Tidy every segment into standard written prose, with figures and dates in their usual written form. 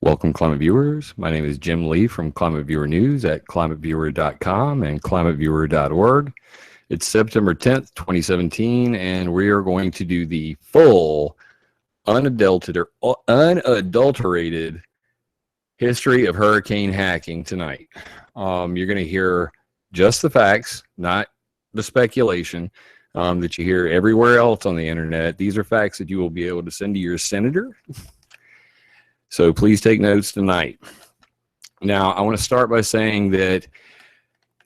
Welcome, Climate Viewers. My name is Jim Lee from ClimateViewer News at ClimateViewer.com and ClimateViewer.org. It's September 10th, 2017, and we are going to do the full, unadulterated history of hurricane hacking tonight. You're going to hear just the facts, not the speculation that you hear everywhere else on the internet. These are facts that you will be able to send to your senator. So please take notes tonight. Now, I want to start by saying that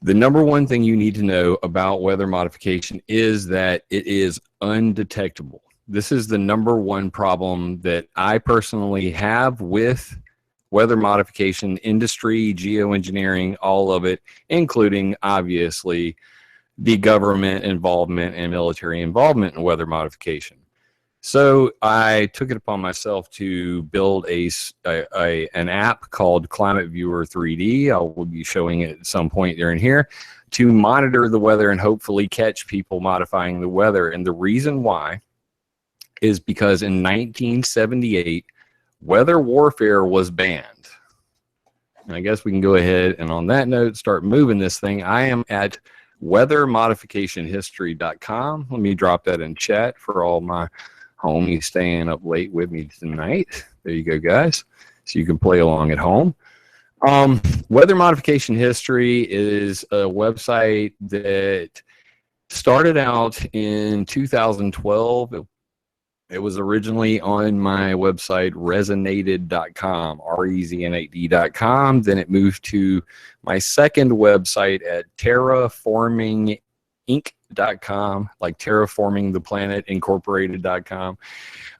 the number one thing you need to know about weather modification is that it is undetectable. This is the number one problem that I personally have with weather modification industry, geoengineering, all of it, including, obviously, the government involvement and military involvement in weather modification. So I took it upon myself to build an app called ClimateViewer 3D. I will be showing it at some point during here to monitor the weather and hopefully catch people modifying the weather. And the reason why is because in 1978, weather warfare was banned. And I guess we can go ahead and on that note, start moving this thing. I am at weathermodificationhistory.com. Let me drop that in chat for all my homies staying up late with me tonight. There you go, guys. So you can play along at home. Weather Modification History is a website that started out in 2012. It was originally on my website, resonated.com, reznad.com. Then it moved to my second website at terraforminginc.com, like terraforming the planet incorporated.com.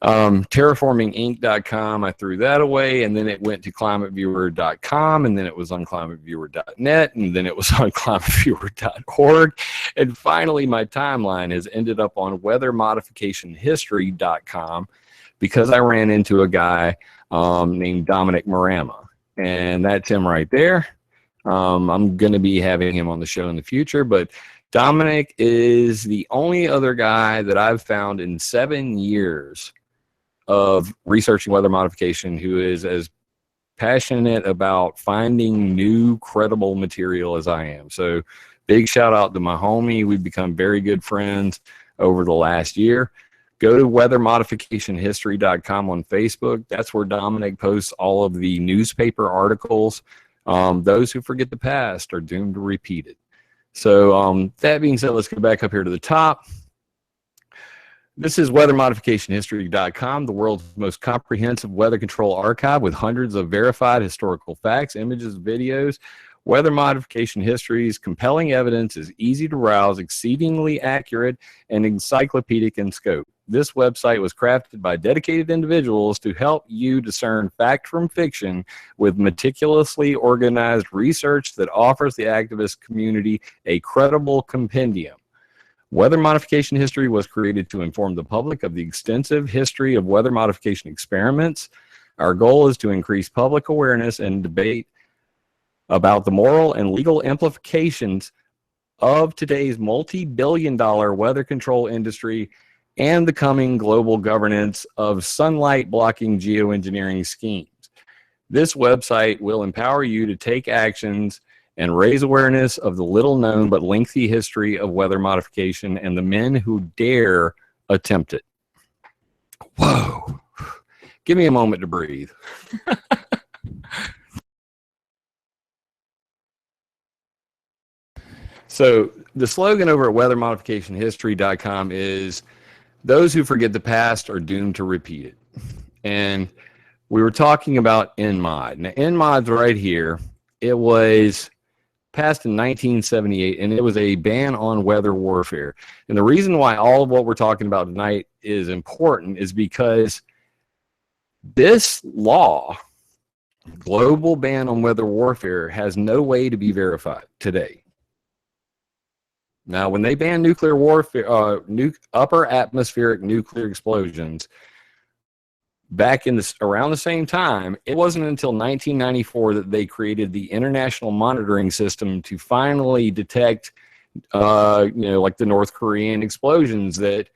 Terraforminginc.com, I threw that away, and then it went to climateviewer.com, and then it was on climateviewer.net, and then it was on climateviewer.org, and finally my timeline has ended up on weathermodificationhistory.com because I ran into a guy named Dominic Marama, and that's him right there. I'm going to be having him on the show in the future, but Dominic is the only other guy that I've found in 7 years of researching weather modification who is as passionate about finding new credible material as I am. So big shout out to my homie. We've become very good friends over the last year. Go to weathermodificationhistory.com on Facebook. That's where Dominic posts all of the newspaper articles. Those who forget the past are doomed to repeat it. So that being said, let's go back up here to the top. This is weathermodificationhistory.com, the world's most comprehensive weather control archive with hundreds of verified historical facts, images, videos. Weather modification history's compelling evidence is easy to browse, exceedingly accurate, and encyclopedic in scope. This website was crafted by dedicated individuals to help you discern fact from fiction with meticulously organized research that offers the activist community a credible compendium. Weather modification history was created to inform the public of the extensive history of weather modification experiments. Our goal is to increase public awareness and debate about the moral and legal implications of today's multi-billion-dollar weather control industry and the coming global governance of sunlight-blocking geoengineering schemes. This website will empower you to take actions and raise awareness of the little-known but lengthy history of weather modification and the men who dare attempt it. Whoa. Give me a moment to breathe. So the slogan over at weathermodificationhistory.com is, those who forget the past are doomed to repeat it. And we were talking about NMOD. Now, NMOD's right here. It was passed in 1978, and it was a ban on weather warfare. And the reason why all of what we're talking about tonight is important is because this law, global ban on weather warfare, has no way to be verified today. Now, when they banned nuclear warfare, upper atmospheric nuclear explosions, back in around the same time, it wasn't until 1994 that they created the International Monitoring System to finally detect, like the North Korean explosions that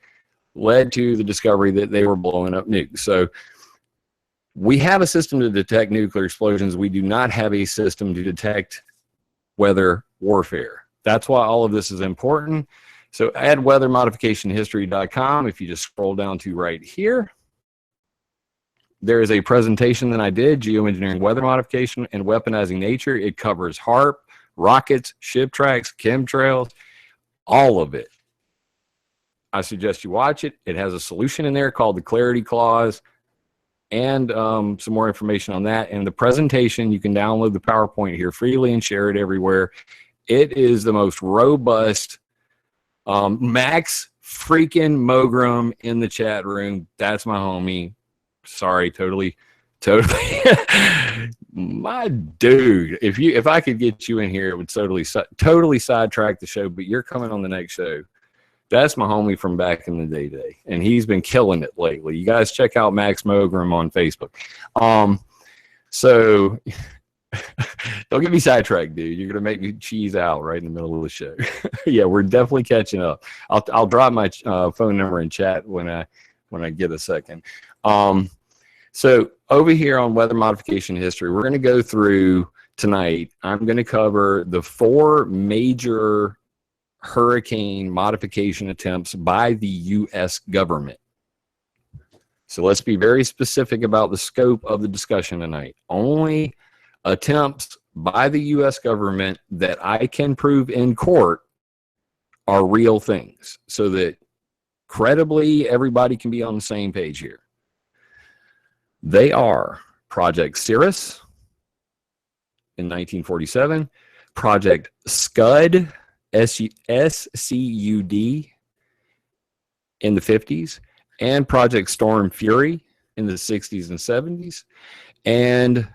led to the discovery that they were blowing up nukes. So We have a system to detect nuclear explosions. We do not have a system to detect weather warfare. That's why all of this is important. So add weathermodificationhistory.com. If you just scroll down to right here, there is a presentation that I did, Geoengineering Weather Modification and Weaponizing Nature. It covers HAARP, rockets, ship tracks, chemtrails, all of it. I suggest you watch it. It has a solution in there called the Clarity Clause and some more information on that. And the presentation, you can download the PowerPoint here freely and share it everywhere. It is the most robust. Max freaking Mogram in the chat room. That's my homie. Sorry, totally. My dude, if I could get you in here, it would totally sidetrack the show, but you're coming on the next show. That's my homie from back in the day, and he's been killing it lately. You guys check out Max Mogram on Facebook. So don't get me sidetracked, dude. You're gonna make me cheese out right in the middle of the show. Yeah, we're definitely catching up. I'll drop my phone number in chat when I get a second. So over here on Weather Modification History, we're going to go through tonight. I'm going to cover the 4 major hurricane modification attempts by the U.S. government. So let's be very specific about the scope of the discussion tonight. Only attempts by the U.S. government that I can prove in court are real things, so that credibly everybody can be on the same page here. They are Project Cirrus in 1947, Project SCUD, SCUD in the 50s, and Project Stormfury in the 60s and 70s, and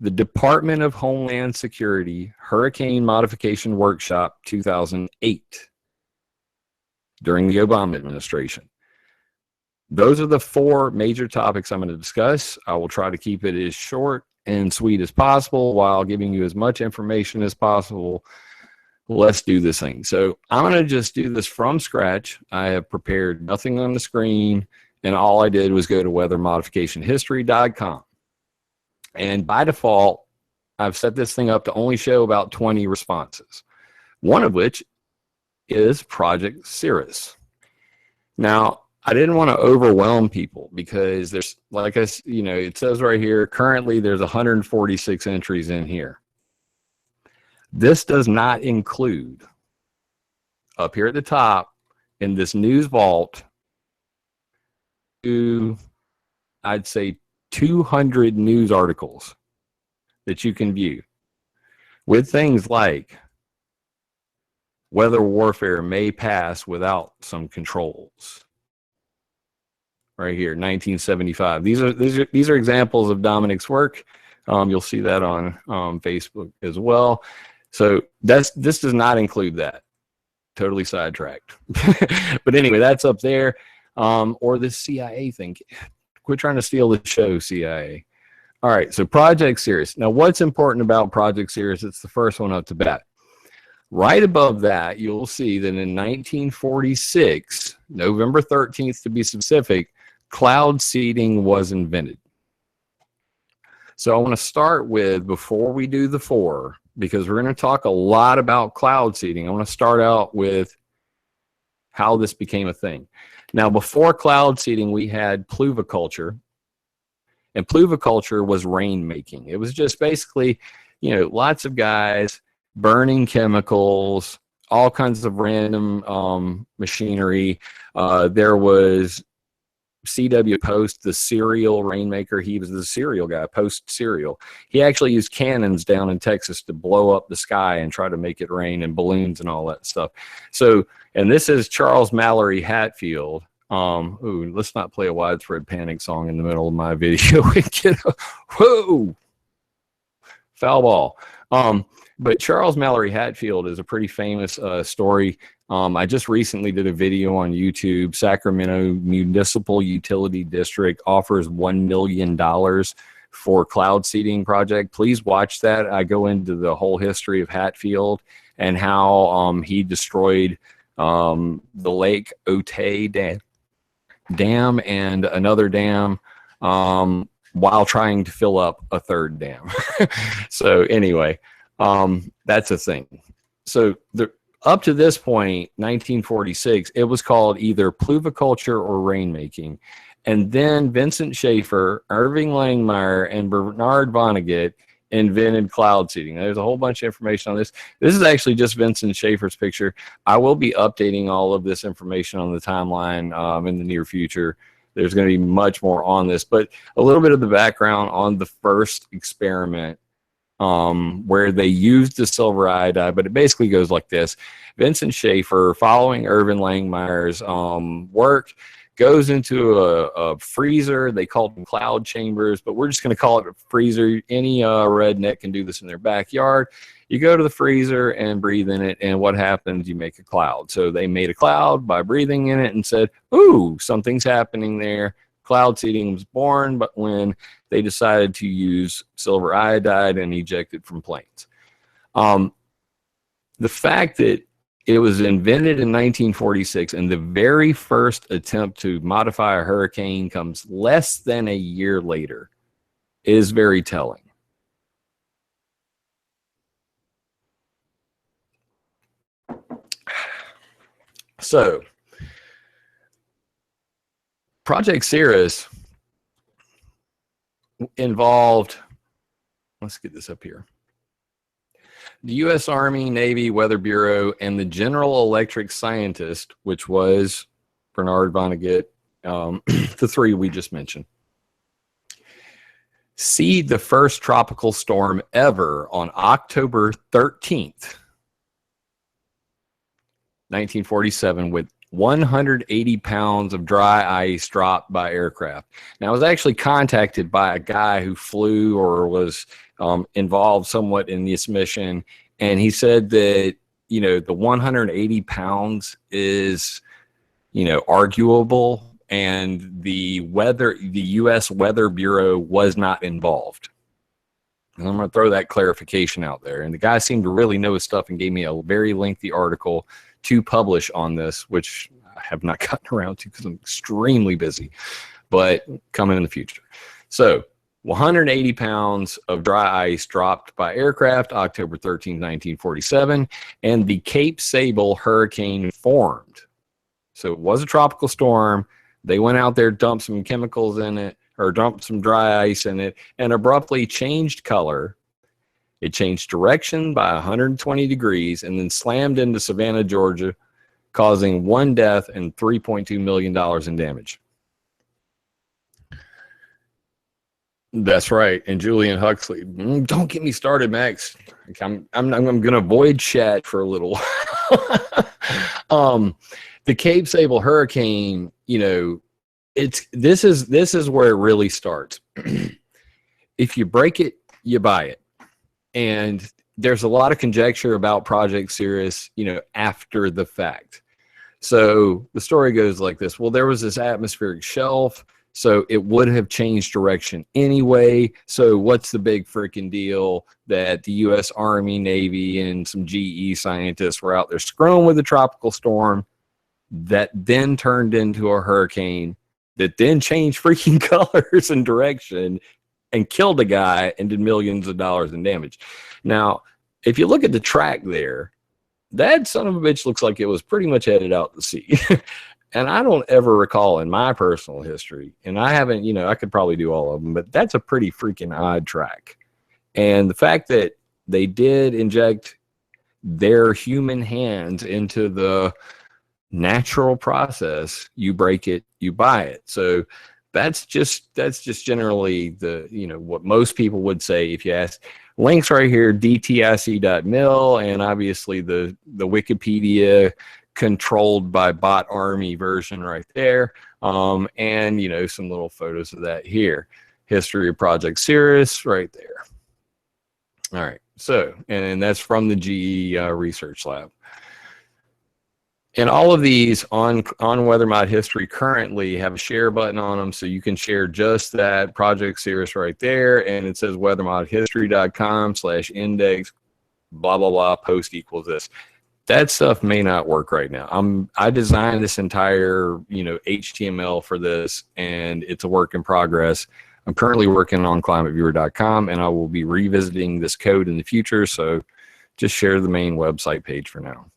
the Department of Homeland Security Hurricane Modification Workshop 2008 during the Obama administration. Those are the 4 major topics I'm going to discuss. I will try to keep it as short and sweet as possible while giving you as much information as possible. Let's do this thing. So I'm going to just do this from scratch. I have prepared nothing on the screen, and all I did was go to weathermodificationhistory.com. And by default, I've set this thing up to only show about 20 responses, one of which is Project Cirrus. Now, I didn't want to overwhelm people because there's, like it says right here, currently there's 146 entries in here. This does not include, up here at the top, in this news vault, I'd say 200 news articles that you can view with things like weather warfare may pass without some controls. Right here, 1975. These are examples of Dominic's work. You'll see that on Facebook as well. So this does not include that. Totally sidetracked. But anyway, that's up there. Or this CIA thing. Quit trying to steal the show, CIA. All right, so Project Cirrus. Now, what's important about Project Cirrus? It's the first one up to bat. Right above that, you'll see that in 1946, November 13th to be specific, cloud seeding was invented. So I want to start with, before we do the 4, because we're going to talk a lot about cloud seeding, I want to start out with how this became a thing. Now, before cloud seeding, we had pluviculture, and pluviculture was rainmaking. It was just basically, lots of guys burning chemicals, all kinds of random machinery. There was C.W. Post, the cereal rainmaker. He was the cereal guy, Post Cereal. He actually used cannons down in Texas to blow up the sky and try to make it rain, and balloons and all that stuff. So, and this is Charles Mallory Hatfield. Let's not play a widespread panic song in the middle of my video. Whoa, foul ball. But Charles Mallory Hatfield is a pretty famous story. I just recently did a video on YouTube. Sacramento Municipal Utility District offers $1 million for cloud seeding project. Please watch that. I go into the whole history of Hatfield and how he destroyed the Lake Otay Dam and another dam. while trying to fill up a third dam. So anyway, that's a thing. So up to this point, 1946, it was called either pluviculture or rainmaking. And then Vincent Schaefer, Irving Langmuir, and Bernard Vonnegut invented cloud seeding. There's a whole bunch of information on this. This is actually just Vincent Schaefer's picture. I will be updating all of this information on the timeline in the near future. There's going to be much more on this, but a little bit of the background on the first experiment where they used the silver iodide, but it basically goes like this. Vincent Schaefer, following Irving Langmuir's work, goes into a freezer. They call them cloud chambers, but we're just going to call it a freezer. Any redneck can do this in their backyard. You go to the freezer and breathe in it, and what happens? You make a cloud. So they made a cloud by breathing in it and said, ooh, something's happening there. Cloud seeding was born, but when they decided to use silver iodide and eject it from planes. The fact that it was invented in 1946 and the very first attempt to modify a hurricane comes less than a year later is very telling. So, Project Cirrus involved, let's get this up here, the U.S. Army, Navy, Weather Bureau, and the General Electric scientist, which was Bernard Vonnegut, the three we just mentioned, seed the first tropical storm ever on October 13th, 1947, with 180 pounds of dry ice dropped by aircraft. Now, I was actually contacted by a guy who flew or was involved somewhat in this mission, and he said that, you know, the 180 pounds is, you know, arguable, and the U.S. Weather Bureau was not involved. And I'm going to throw that clarification out there. And the guy seemed to really know his stuff and gave me a very lengthy article to publish on this, which I have not gotten around to because I'm extremely busy, but coming in the future. So 180 pounds of dry ice dropped by aircraft October 13, 1947, and the Cape Sable hurricane formed. So it was a tropical storm. They went out there, dumped some chemicals in it, or dumped some dry ice in it, and abruptly changed color. It changed direction by 120 degrees and then slammed into Savannah, Georgia, causing 1 death and $3.2 million in damage. That's right. And Julian Huxley. Don't get me started, Max. I'm going to avoid chat for a little while. The Cape Sable hurricane, you know, this is where it really starts. If you break it, you buy it. And there's a lot of conjecture about Project Cirrus, you know, after the fact. So the story goes like this. Well, there was this atmospheric shelf, so it would have changed direction anyway. So what's the big freaking deal that the U.S. Army, Navy, and some GE scientists were out there screwing with a tropical storm that then turned into a hurricane that then changed freaking colors and direction and killed a guy and did millions of dollars in damage. Now, if you look at the track there, that son of a bitch looks like it was pretty much headed out to sea. And I don't ever recall in my personal history, and I haven't, you know, I could probably do all of them, but that's a pretty freaking odd track. And the fact that they did inject their human hands into the natural process, you break it, you buy it. So that's just generally the, you know, what most people would say if you ask. Links right here, dtic.mil, and obviously the Wikipedia controlled by bot army version right there, and, you know, some little photos of that here. History of Project Cirrus right there. All right, so, and that's from the GE Research Lab. And all of these on WeatherMod History currently have a share button on them, so you can share just that Project Cirrus right there, and it says weathermodhistory.com/index, blah, blah, blah, post equals this. That stuff may not work right now. I designed this entire, you know, HTML for this, and it's a work in progress. I'm currently working on ClimateViewer.com, and I will be revisiting this code in the future, so just share the main website page for now.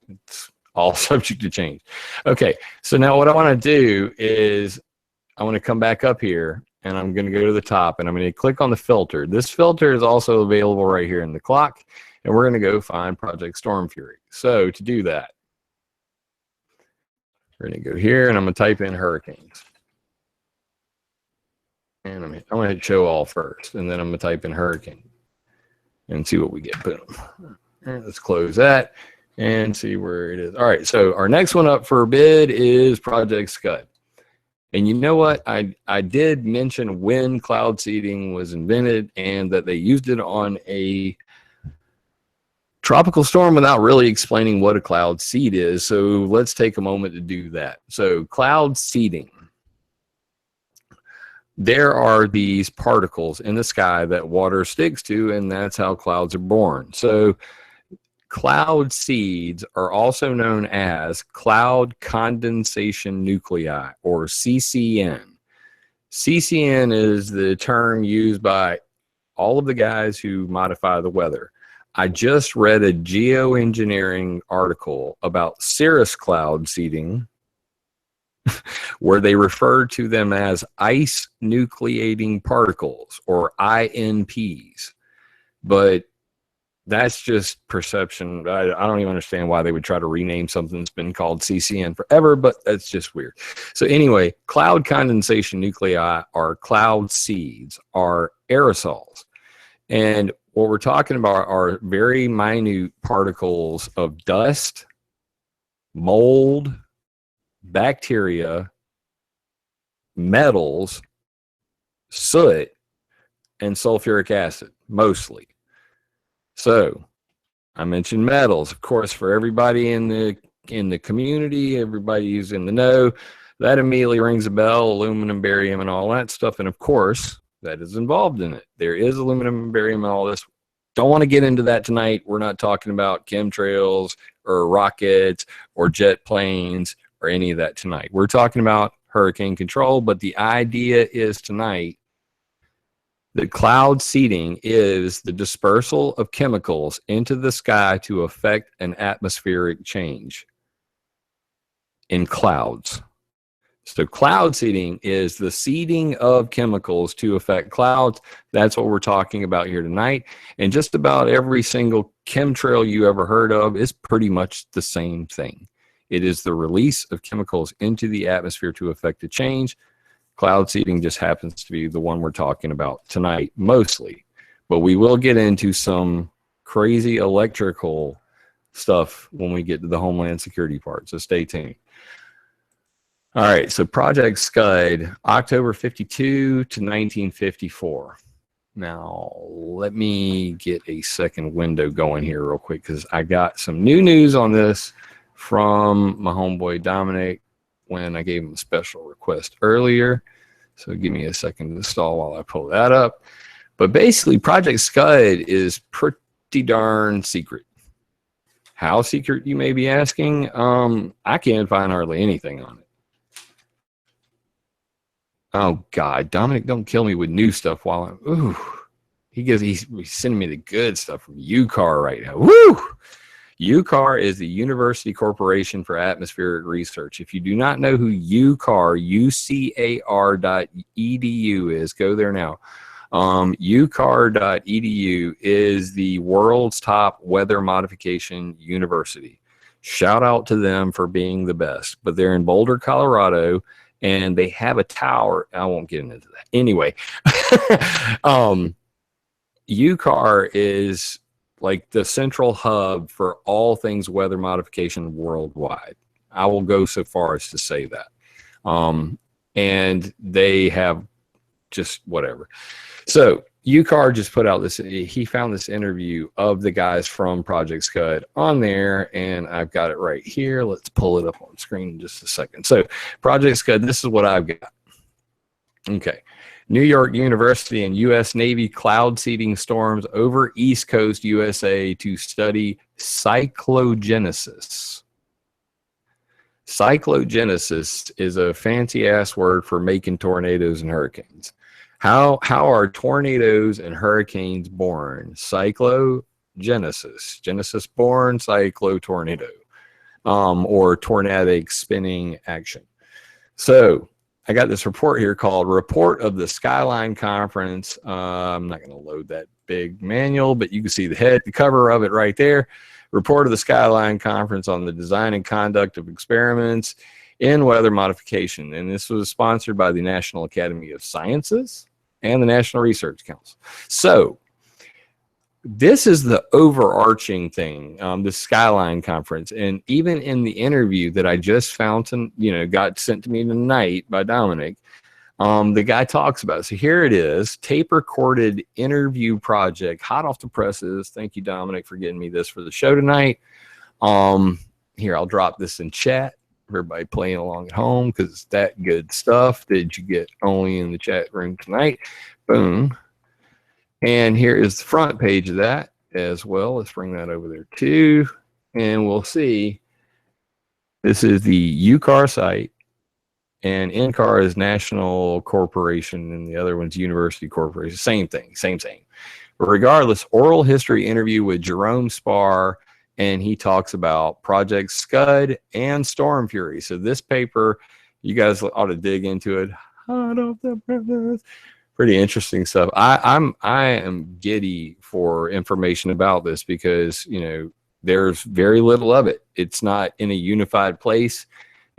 It's all subject to change. Okay, so now what I want to do is I want to come back up here, and I'm going to go to the top, and I'm going to click on the filter. This filter is also available right here in the clock, and we're going to go find Project Stormfury. So to do that, we're going to go here, and I'm going to type in hurricanes. And I'm going to hit show all first, and then I'm going to type in hurricane and see what we get. Boom. And let's close that and see where it is. All right, so our next one up for bid is Project SCUD. And you know what? I did mention when cloud seeding was invented and that they used it on a tropical storm without really explaining what a cloud seed is. So let's take a moment to do that. So cloud seeding. There are these particles in the sky that water sticks to, and that's how clouds are born. So cloud seeds are also known as cloud condensation nuclei, or CCN. CCN is the term used by all of the guys who modify the weather. I just read a geoengineering article about cirrus cloud seeding, where they refer to them as ice nucleating particles, or INPs. But that's just perception. I don't even understand why they would try to rename something that's been called CCN forever, but that's just weird. So anyway, cloud condensation nuclei, or cloud seeds, are aerosols. And what we're talking about are very minute particles of dust, mold, bacteria, metals, soot, and sulfuric acid, mostly. So I mentioned metals. Of course, for everybody in the community, everybody who's in the know, that immediately rings a bell, aluminum, barium, and all that stuff. And of course, that is involved in it. There is aluminum, barium, and all this. Don't want to get into that tonight. We're not talking about chemtrails or rockets or jet planes or any of that tonight. We're talking about hurricane control, but the idea is tonight that cloud seeding is the dispersal of chemicals into the sky to affect an atmospheric change in clouds. So cloud seeding is the seeding of chemicals to affect clouds. That's what we're talking about here tonight. And just about every single chemtrail you ever heard of is pretty much the same thing. It is the release of chemicals into the atmosphere to affect a change. Cloud seeding just happens to be the one we're talking about tonight, mostly. But we will get into some crazy electrical stuff when we get to the Homeland Security part, so stay tuned. All right, so Project SCUD, October 52 to 1954. Now, let me get a second window going here real quick, because I got some new news on this from my homeboy Dominic when I gave him a special request earlier. So give me a second to stall while I pull that up. But basically, Project SCUD is pretty darn secret. How secret, you may be asking? I can't find hardly anything on it. Oh, God. Dominic, don't kill me with new stuff while I'm... Ooh. He's sending me the good stuff from UCAR right now. Woo! UCAR is the University Corporation for Atmospheric Research. If you do not know who UCAR, UCAR.edu is, go there now. UCAR.edu is the world's top weather modification university. Shout out to them for being the best. But they're in Boulder, Colorado, and they have a tower. I won't get into that. Anyway, UCAR is like the central hub for all things weather modification worldwide. I will go so far as to say that. And they have just whatever. So UCAR just put out this, he found this interview of the guys from Project SCUD on there, and I've got it right here. Let's pull it up on screen in just a second. So Project SCUD, this is what I've got. Okay. New York University and U.S. Navy cloud seeding storms over East Coast USA to study cyclogenesis. Cyclogenesis is a fancy-ass word for making tornadoes and hurricanes. How are tornadoes and hurricanes born? Cyclogenesis. Genesis born, cyclotornado. Or tornadic spinning action. So I got this report here called Report of the Skyline Conference. I'm not going to load that big manual, but you can see the cover of it right there. Report of the Skyline Conference on the Design and Conduct of Experiments in Weather Modification. And this was sponsored by the National Academy of Sciences and the National Research Council. So this is the overarching thing, the Skyline Conference. And even in the interview that I just found, got sent to me tonight by Dominic, the guy talks about it. So here it is, tape-recorded interview project, hot off the presses. Thank you, Dominic, for getting me this for the show tonight. Here, I'll drop this in chat for everybody playing along at home, because it's that good stuff that you get only in the chat room tonight. Boom. And here is the front page of that as well. Let's bring that over there too. And we'll see, this is the UCAR site, and NCAR is National Corporation, and the other one's University Corporation. Same thing, same. But regardless, oral history interview with Jerome Spar, and he talks about Project SCUD and Stormfury. So this paper, you guys ought to dig into it. Hot off the presses. Pretty interesting stuff. I am giddy for information about this, because there's very little of it. It's not in a unified place,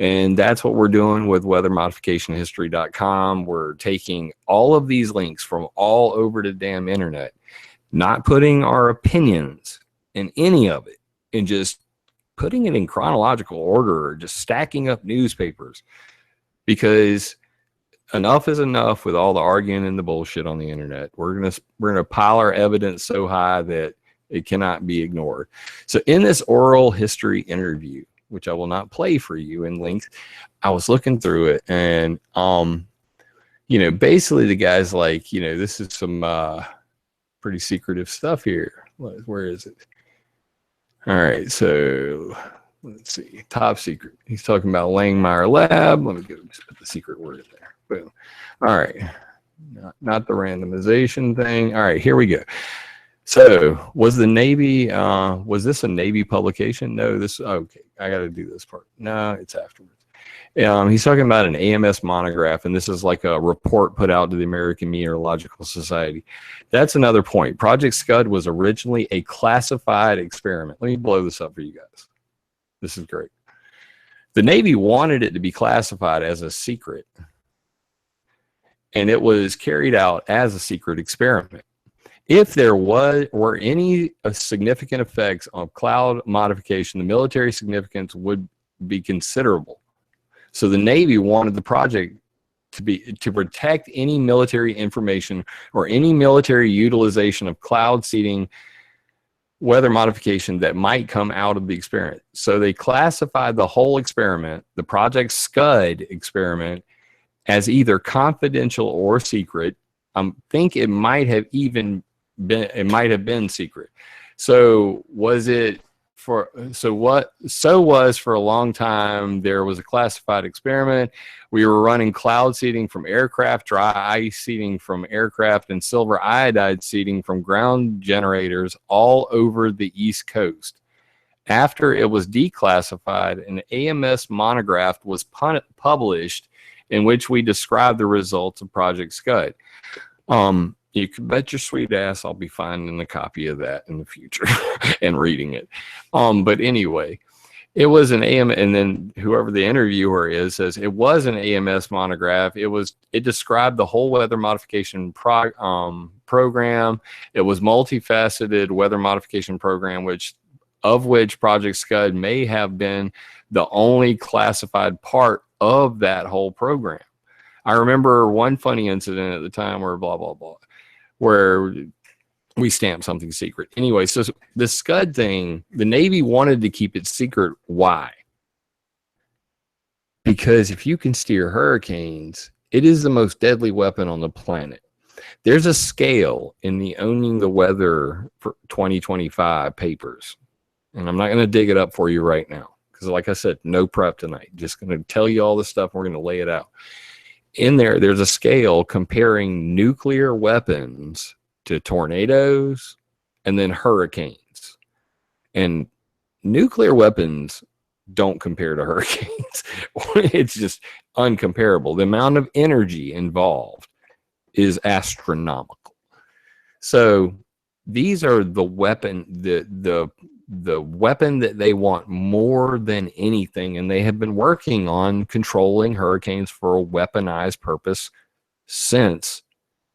and that's what we're doing with weathermodificationhistory.com. We're taking all of these links from all over the damn internet, not putting our opinions in any of it, and just putting it in chronological order, or just stacking up newspapers, because enough is enough with all the arguing and the bullshit on the internet. We're gonna pile our evidence so high that it cannot be ignored. So in this oral history interview, which I will not play for you in length, I was looking through it, and basically the guy's like, this is some pretty secretive stuff here. Where is it? All right, so let's see. Top secret. He's talking about Langmeyer Lab. Let me go just put the secret word in there. Boom. All right. Not the randomization thing. All right, here we go. So was the Navy, was this a Navy publication? No, okay, I got to do this part. No, it's afterwards. He's talking about an AMS monograph, and this is like a report put out to the American Meteorological Society. That's another point. Project SCUD was originally a classified experiment. Let me blow this up for you guys. This is great. The Navy wanted it to be classified as a secret, and it was carried out as a secret experiment. If there were any significant effects on cloud modification, the military significance would be considerable. So the Navy wanted the project to protect any military information or any military utilization of cloud seeding weather modification that might come out of the experiment. So they classified the whole experiment, the Project SCUD experiment, as either confidential or secret. I think it might have been secret. So was it for a long time there was a classified experiment. We were running cloud seeding from aircraft, dry ice seeding from aircraft, and silver iodide seeding from ground generators all over the East Coast. After it was declassified, an AMS monograph was published in which we described the results of Project SCUD. You can bet your sweet ass I'll be finding a copy of that in the future and reading it. But anyway, it was an AMS, and then whoever the interviewer is says it was an AMS monograph. It described the whole weather modification program. It was multifaceted weather modification program, which Project SCUD may have been the only classified part of that whole program. I remember one funny incident at the time where blah, blah, blah, where we stamped something secret. Anyway, so the SCUD thing, the Navy wanted to keep it secret. Why? Because if you can steer hurricanes, it is the most deadly weapon on the planet. There's a scale in the Owning the Weather for 2025 papers, and I'm not going to dig it up for you right now because, like I said, no prep tonight. Just going to tell you all this stuff. We're going to lay it out. in there, there's a scale comparing nuclear weapons to tornadoes and then hurricanes. And nuclear weapons don't compare to hurricanes. It's just uncomparable. The amount of energy involved is astronomical. So these are the weapon, the weapon that they want more than anything, and they have been working on controlling hurricanes for a weaponized purpose since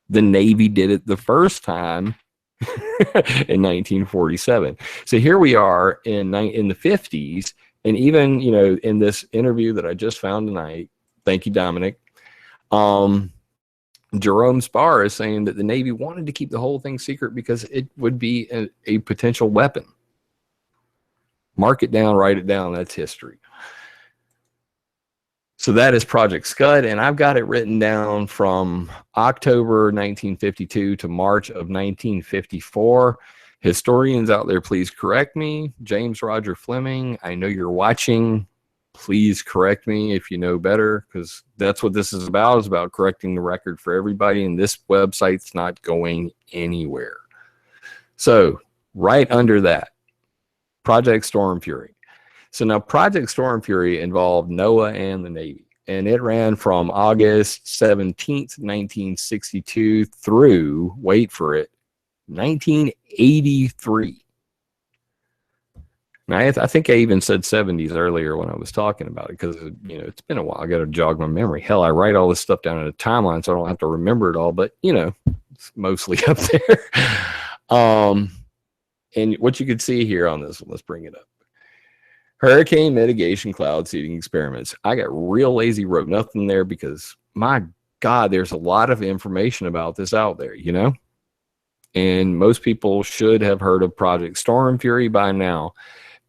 the Navy did it the first time in 1947. So here we are in the 50s, and even, you know, in this interview that I just found tonight, thank you, Dominic, Jerome Spar is saying that the Navy wanted to keep the whole thing secret because it would be a potential weapon. Mark it down, write it down. That's history. So that is Project SCUD, and I've got it written down from October 1952 to March of 1954. Historians out there, please correct me. James Roger Fleming, I know you're watching. Please correct me if you know better, because that's what this is about. It's about correcting the record for everybody, and this website's not going anywhere. So right under that, Project Stormfury. So now Project Stormfury involved NOAA and the Navy, and it ran from August 17th, 1962 through, wait for it, 1983. Now, I think I even said 70s earlier when I was talking about it, because, you know, it's been a while. I got to jog my memory. Hell, I write all this stuff down in a timeline so I don't have to remember it all, but, you know, it's mostly up there. And what you can see here on this one, let's bring it up. Hurricane mitigation cloud seeding experiments. I got real lazy, wrote nothing there because, my God, there's a lot of information about this out there, you know? And most people should have heard of Project Stormfury by now.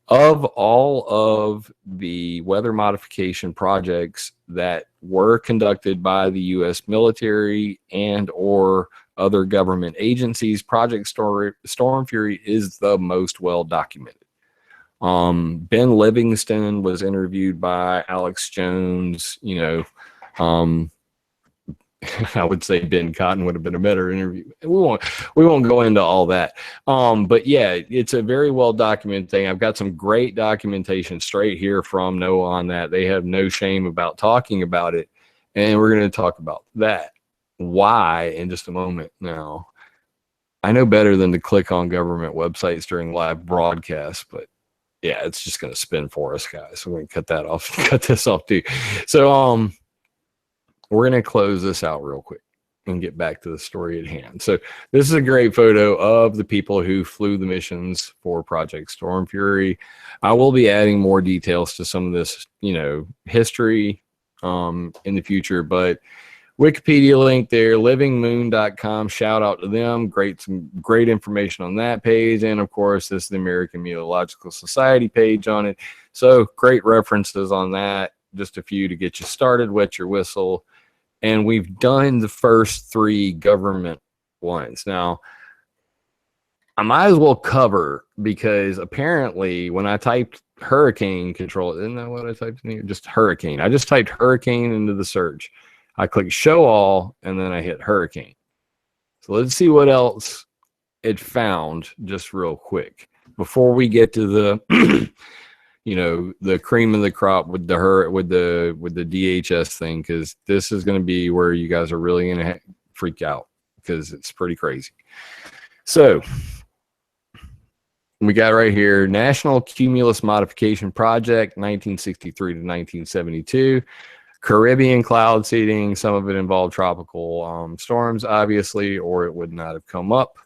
Of all of the weather modification projects that were conducted by the U.S. military and or other government agencies, Project Stormfury is the most well documented. Ben Livingston was interviewed by Alex Jones. You know, I would say Ben Cotton would have been a better interview. We won't go into all that. But yeah, it's a very well documented thing. I've got some great documentation straight here from NOAA on that. They have no shame about talking about it, and we're going to talk about that. Why in just a moment. Now, I know better than to click on government websites during live broadcasts, but yeah, it's just going to spin for us, guys. So we're going to cut that off, cut this off too. So, we're going to close this out real quick and get back to the story at hand. So this is a great photo of the people who flew the missions for Project Stormfury. I will be adding more details to some of this, you know, history in the future, but Wikipedia link there, livingmoon.com, shout out to them. Some great information on that page. And of course, this is the American Meteorological Society page on it. So great references on that. Just a few to get you started, wet your whistle. And we've done the first 3 government ones. Now, I might as well cover, because apparently when I typed hurricane control, isn't that what I typed in here? Just hurricane. I just typed hurricane into the search. I click show all, and then I hit hurricane. So let's see what else it found just real quick before we get to the you know, the cream of the crop with the DHS thing, because this is going to be where you guys are really going to freak out, because it's pretty crazy. So we got right here, National Cumulus Modification Project, 1963 to 1972. Caribbean cloud seeding. Some of it involved tropical storms, obviously, or it would not have come up.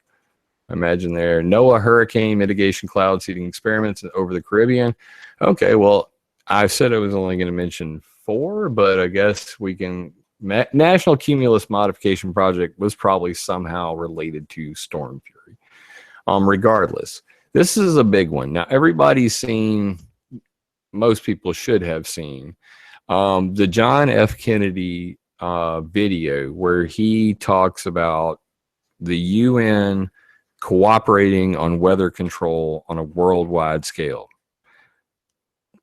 Imagine there. NOAA hurricane mitigation cloud seeding experiments over the Caribbean. Okay, well, I said I was only going to mention 4, but I guess we can. National Cumulus Modification Project was probably somehow related to Stormfury. Regardless, this is a big one. Now, everybody's seen, most people should have seen, the John F. Kennedy video where he talks about the UN cooperating on weather control on a worldwide scale.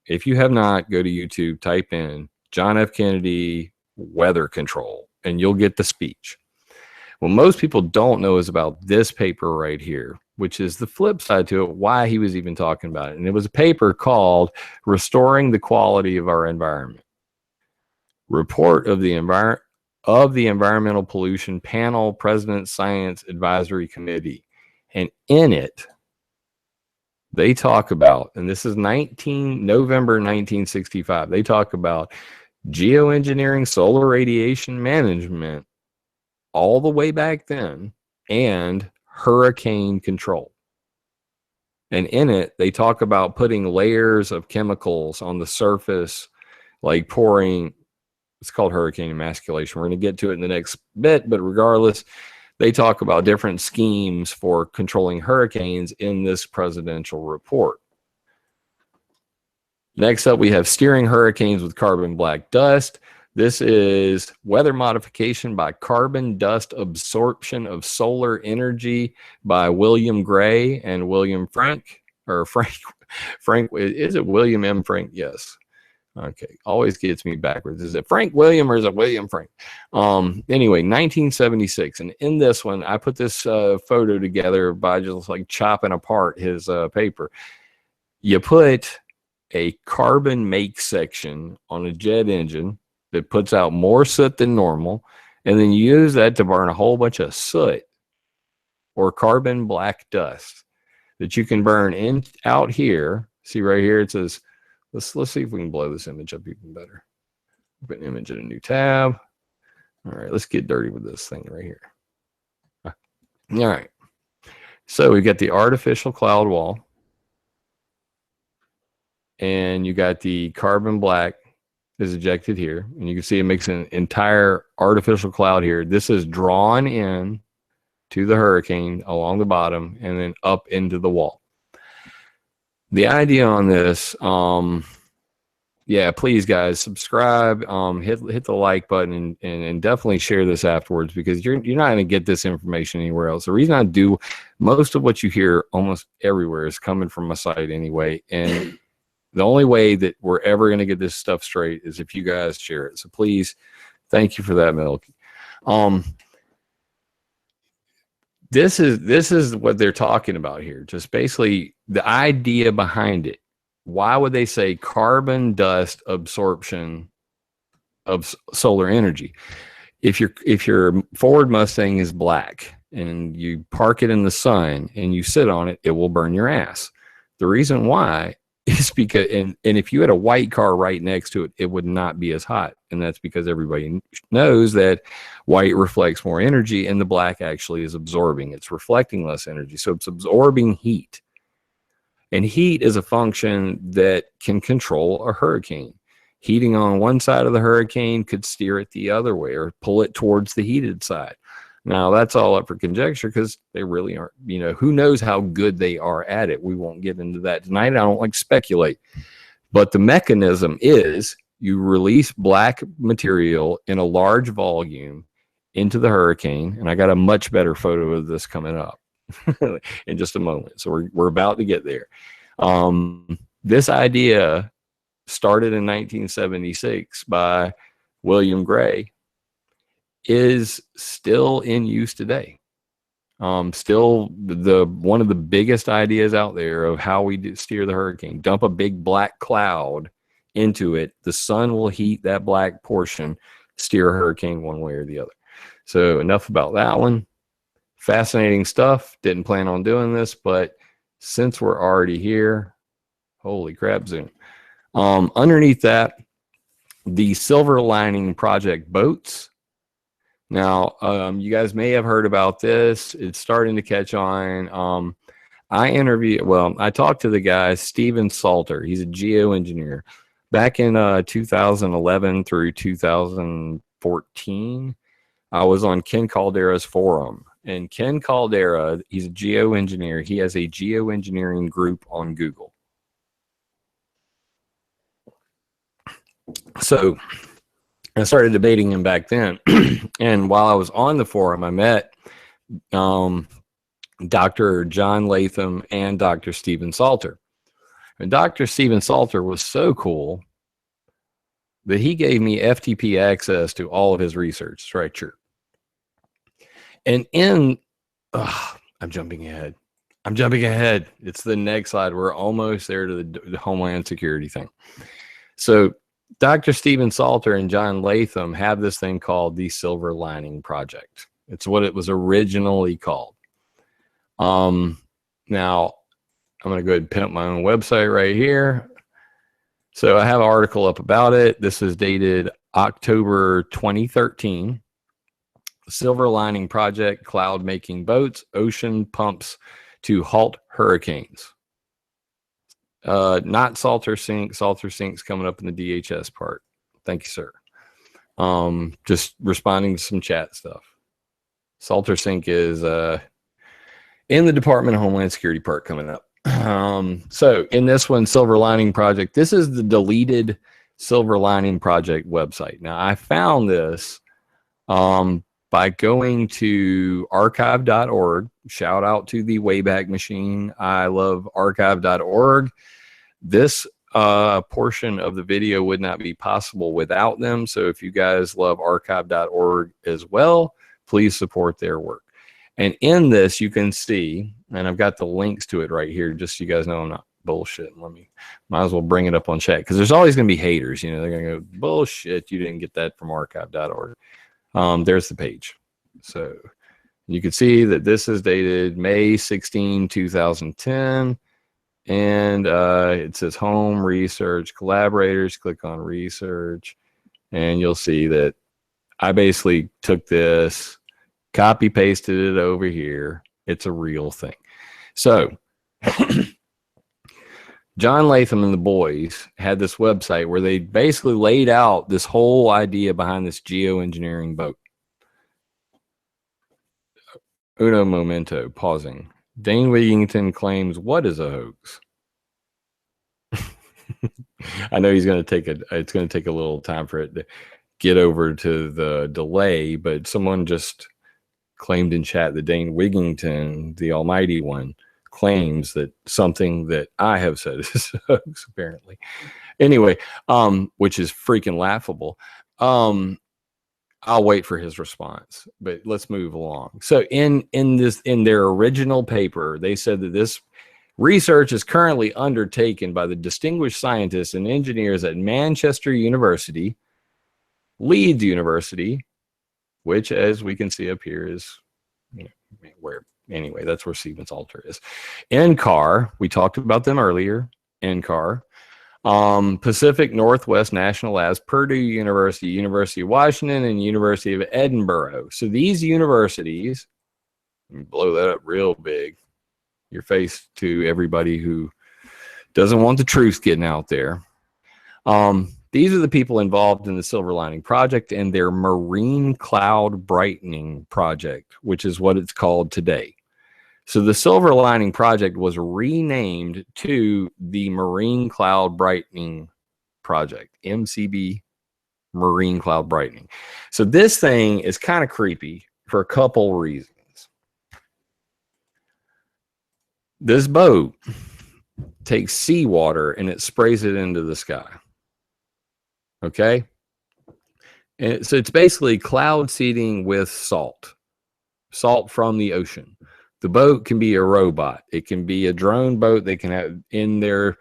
If you have not, go to YouTube, type in John F. Kennedy weather control, and you'll get the speech. What most people don't know is about this paper right here, which is the flip side to it, why he was even talking about it. And it was a paper called Restoring the Quality of Our Environment. Report of the Environmental Pollution Panel, President's Science Advisory Committee. And in it, they talk about, and this is November 1965, they talk about geoengineering, solar radiation management, all the way back then, and hurricane control. And in it, they talk about putting layers of chemicals on the surface, like pouring, it's called hurricane emasculation. We're going to get to it in the next bit, but regardless, they talk about different schemes for controlling hurricanes in this presidential report. Next up, we have steering hurricanes with carbon black dust. This is weather modification by carbon dust absorption of solar energy by William Gray and William Frank, or Frank, is it William M. Frank? Yes. Okay, always gets me backwards. Is it Frank William or is it William Frank? Anyway, 1976, and in this one, I put this photo together by just like chopping apart his paper. You put a carbon make section on a jet engine that puts out more soot than normal, and then you use that to burn a whole bunch of soot or carbon black dust that you can burn in out here. See right here, it says, let's see if we can blow this image up even better. Put an image in a new tab. All right, let's get dirty with this thing right here. All right, so we got the artificial cloud wall, and you got the carbon black is ejected here, and you can see it makes an entire artificial cloud here. This is drawn in to the hurricane along the bottom and then up into the wall. The idea on this, yeah, please guys subscribe, hit the like button, and definitely share this afterwards, because you're not going to get this information anywhere else. The reason I do, most of what you hear almost everywhere is coming from my site anyway, and the only way that we're ever going to get this stuff straight is if you guys share it. So please, thank you for that, Milky. This is what they're talking about here. Just basically the idea behind it. Why would they say carbon dust absorption of solar energy? If your Ford Mustang is black and you park it in the sun and you sit on it, it will burn your ass. The reason why is because, and if you had a white car right next to it, it would not be as hot. And that's because everybody knows that white reflects more energy and the black actually is absorbing. It's reflecting less energy. So it's absorbing heat. And heat is a function that can control a hurricane. Heating on one side of the hurricane could steer it the other way or pull it towards the heated side. Now, that's all up for conjecture because they really aren't, who knows how good they are at it. We won't get into that tonight. I don't like to speculate. But the mechanism is you release black material in a large volume into the hurricane. And I got a much better photo of this coming up in just a moment. So we're about to get there. This idea started in 1976 by William Gray, is still in use today. Still one of the biggest ideas out there of how we steer the hurricane. Dump a big black cloud into it. The sun will heat that black portion, steer a hurricane one way or the other. So enough about that one. Fascinating stuff. Didn't plan on doing this, but since we're already here, holy crap, Zoom. Underneath that, the Silver Lining Project boats. Now, you guys may have heard about this. It's starting to catch on. I talked to the guy, Steven Salter. He's a geoengineer. Back in 2011 through 2014, I was on Ken Caldera's forum. And Ken Caldera, he's a geoengineer. He has a geoengineering group on Google. So I started debating him back then. And while I was on the forum, I met Dr. John Latham and Dr. Steven Salter. And Dr. Steven Salter was so cool. that he gave me FTP access to all of his research. It's right here. And I'm jumping ahead. It's the next slide. We're almost there to the Homeland Security thing. So Dr. Stephen Salter and John Latham have this thing called the Silver Lining Project. It's what it was originally called. Now, I'm going to go ahead and pimp my own website right here. So I have an article up about it. This is dated October 2013. Silver Lining Project, cloud making boats, ocean pumps to halt hurricanes. Not Salter Sync. Salter Sync's coming up in the DHS part. Thank you, sir. Just responding to some chat stuff. Salter Sync is in the Department of Homeland Security part coming up. So in this one, Silver Lining Project, this is the deleted Silver Lining Project website. Now, I found this by going to archive.org. Shout out to the Wayback Machine. I love archive.org. This portion of the video would not be possible without them. So if you guys love archive.org as well, please support their work. And in this, you can see, and I've got the links to it right here, just so you guys know I'm not bullshitting. Might as well bring it up on chat, because there's always going to be haters. You know, they're going to go, bullshit, you didn't get that from archive.org. There's the page. So you can see that this is dated May 16, 2010. And it says home research collaborators. Click on research, and you'll see that I basically took this, copy pasted it over here. It's a real thing. So John Latham and the boys had this website where they basically laid out this whole idea behind this geoengineering boat. Uno momento, pausing. Dane Wigington claims, what is a hoax? I know he's going to take it's going to take a little time for it to get over to the delay, but someone just claimed in chat that Dane Wigington, the almighty one, claims that something that I have said is a hoax, apparently. Anyway, which is freaking laughable. I'll wait for his response, but let's move along. So in their original paper, they said that this research is currently undertaken by the distinguished scientists and engineers at Manchester University, Leeds University, which, as we can see up here, is, you know, where, anyway, that's where Stephen Salter is. NCAR, we talked about them earlier. NCAR, Pacific Northwest National Labs, Purdue University, University of Washington, and University of Edinburgh. So these universities, let me blow that up real big, your face to everybody who doesn't want the truth getting out there. These are the people involved in the Silver Lining Project and their Marine Cloud Brightening Project, which is what it's called today. So the Silver Lining Project was renamed to the Marine Cloud Brightening Project, MCB, Marine Cloud Brightening. So this thing is kind of creepy for a couple reasons. This boat takes seawater and it sprays it into the sky. Okay? And so it's basically cloud seeding with salt from the ocean. The boat can be a robot. It can be a drone boat. They can have in their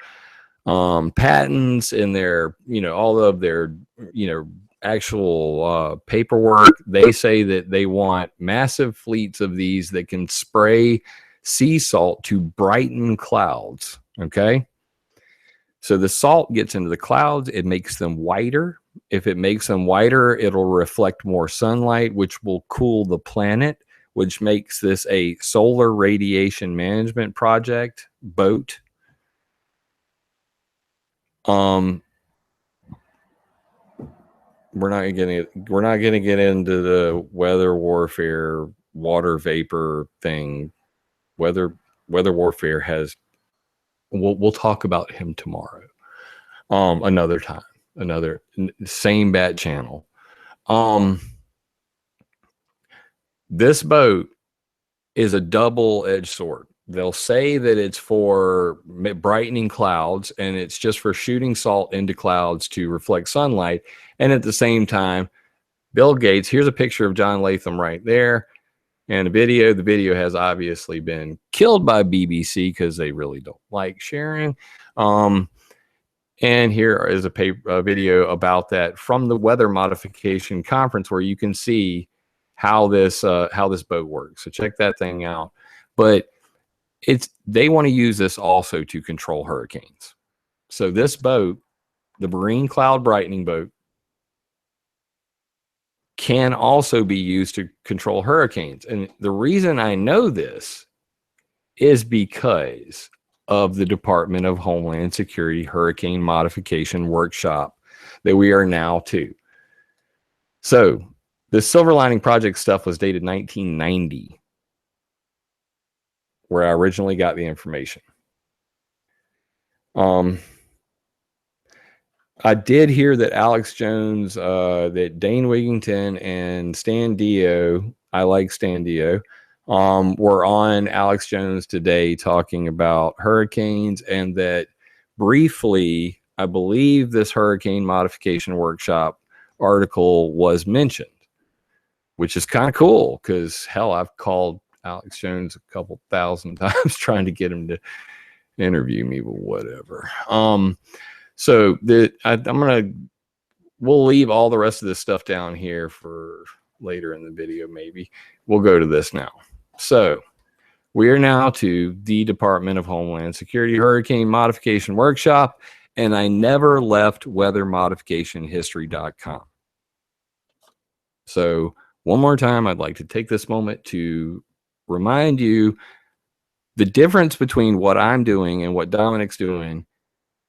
patents, in their, you know, all of their, you know, actual paperwork. They say that they want massive fleets of these that can spray sea salt to brighten clouds. Okay. So the salt gets into the clouds. It makes them whiter. If it makes them whiter, it'll reflect more sunlight, which will cool the planet, which makes this a solar radiation management project boat. We're not going to get into the weather warfare, water vapor thing. Weather warfare has. We'll talk about him tomorrow. Another time, another same bat channel. This boat is a double-edged sword. they'll say that it's for brightening clouds, and it's just for shooting salt into clouds to reflect sunlight. And at the same time, Bill Gates, here's a picture of John Latham right there, and a video. The video has obviously been killed by BBC because they really don't like sharing. And here is a video about that from the Weather Modification Conference, where you can see how this boat works. So check that thing out. But they want to use this also to control hurricanes. So this boat, the marine cloud brightening boat, can also be used to control hurricanes. And the reason I know this is because of the Department of Homeland Security Hurricane Modification Workshop that we are now to. So the Silver Lining Project stuff was dated 1990, where I originally got the information. I did hear that Alex Jones, that Dane Wigington and Stan Dio, I like Stan Dio, were on Alex Jones today talking about hurricanes, and that briefly, I believe this Hurricane Modification Workshop article was mentioned, which is kind of cool because, hell, I've called Alex Jones a couple thousand times trying to get him to interview me, but whatever. So we'll leave all the rest of this stuff down here for later in the video. Maybe we'll go to this now. So we are now to the Department of Homeland Security Hurricane Modification Workshop, and I never left weathermodificationhistory.com. So one more time, I'd like to take this moment to remind you the difference between what I'm doing and what Dominic's doing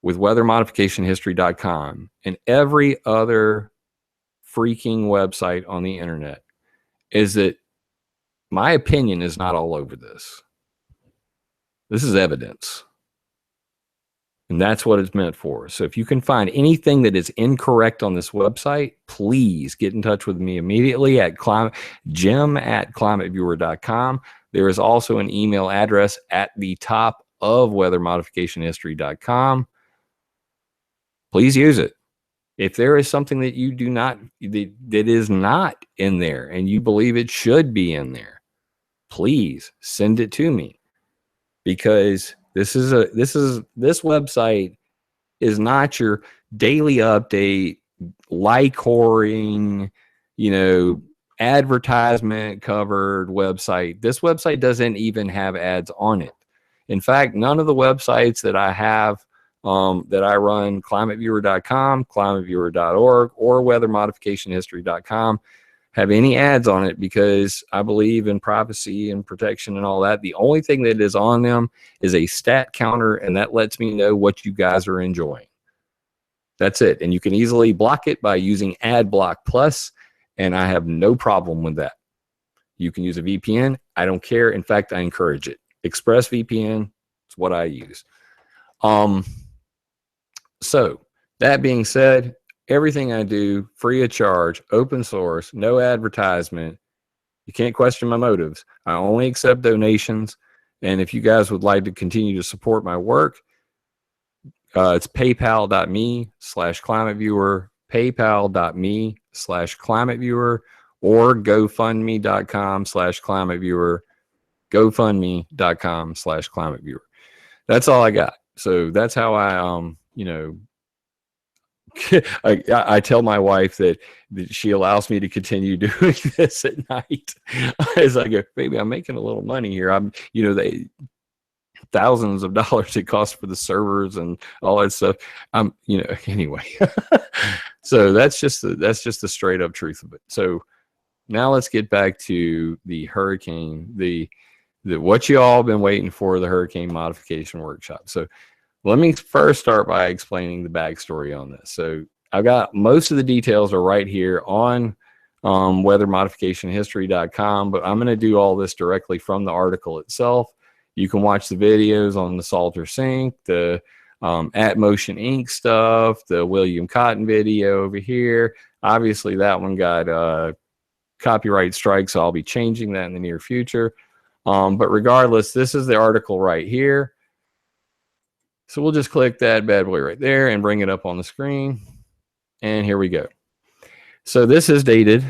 with weathermodificationhistory.com and every other freaking website on the internet is that my opinion is not all over this. This is evidence. And that's what it's meant for. So if you can find anything that is incorrect on this website, please get in touch with me immediately at jim@climateviewer.com. There is also an email address at the top of weathermodificationhistory.com. Please use it. If there is something that you do not, that is not in there and you believe it should be in there, please send it to me, because this website is not your daily update, like whoring, advertisement covered website. This website doesn't even have ads on it. In fact, none of the websites that I have that I run, ClimateViewer.com, ClimateViewer.org, or WeatherModificationHistory.com, have any ads on it, because I believe in privacy and protection and all that. The only thing that is on them is a stat counter, and that lets me know what you guys are enjoying. That's it. And you can easily block it by using AdBlock Plus, and I have no problem with that. You can use a VPN. I don't care. In fact, I encourage it. ExpressVPN is what I use. So that being said, everything I do free of charge, open source, no advertisement. You can't question my motives. I only accept donations. And if you guys would like to continue to support my work, it's paypal.me/climateviewer, paypal.me/climateviewer, or gofundme.com/climateviewer, gofundme.com/climateviewer. That's all I got. So that's how I I tell my wife that she allows me to continue doing this at night. As I go, baby, I'm making a little money here. I'm, they thousands of dollars it costs for the servers and all that stuff. Anyway. So that's just the straight up truth of it. So now let's get back to the hurricane, the what you all been waiting for, the Hurricane Modification Workshop. So let me first start by explaining the backstory on this. So I've got most of the details are right here on weathermodificationhistory.com, but I'm going to do all this directly from the article itself. You can watch the videos on the Salter Sink, the At Motion Inc. stuff, the William Cotton video over here. Obviously, that one got copyright strike, so I'll be changing that in the near future. But regardless, this is the article right here. So we'll just click that bad boy right there and bring it up on the screen. And here we go. So this is dated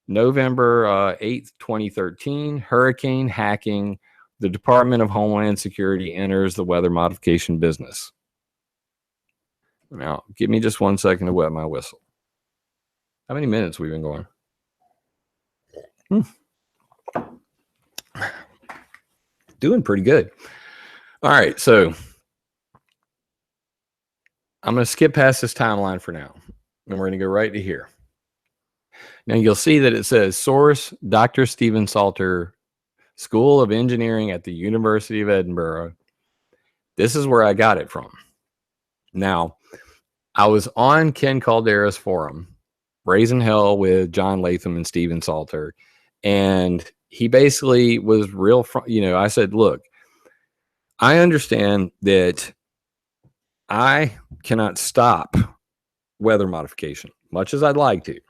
November 8th, 2013. Hurricane hacking. The Department of Homeland Security enters the weather modification business. Now, give me just 1 second to wet my whistle. How many minutes we've been going? Doing pretty good. All right, so I'm going to skip past this timeline for now, and we're going to go right to here. Now, you'll see that it says source, Dr. Stephen Salter, School of Engineering at the University of Edinburgh. This is where I got it from. Now, I was on Ken Caldera's forum, Raising Hell with John Latham and Stephen Salter, and he basically was real, I said, look, I understand that I cannot stop weather modification, much as I'd like to.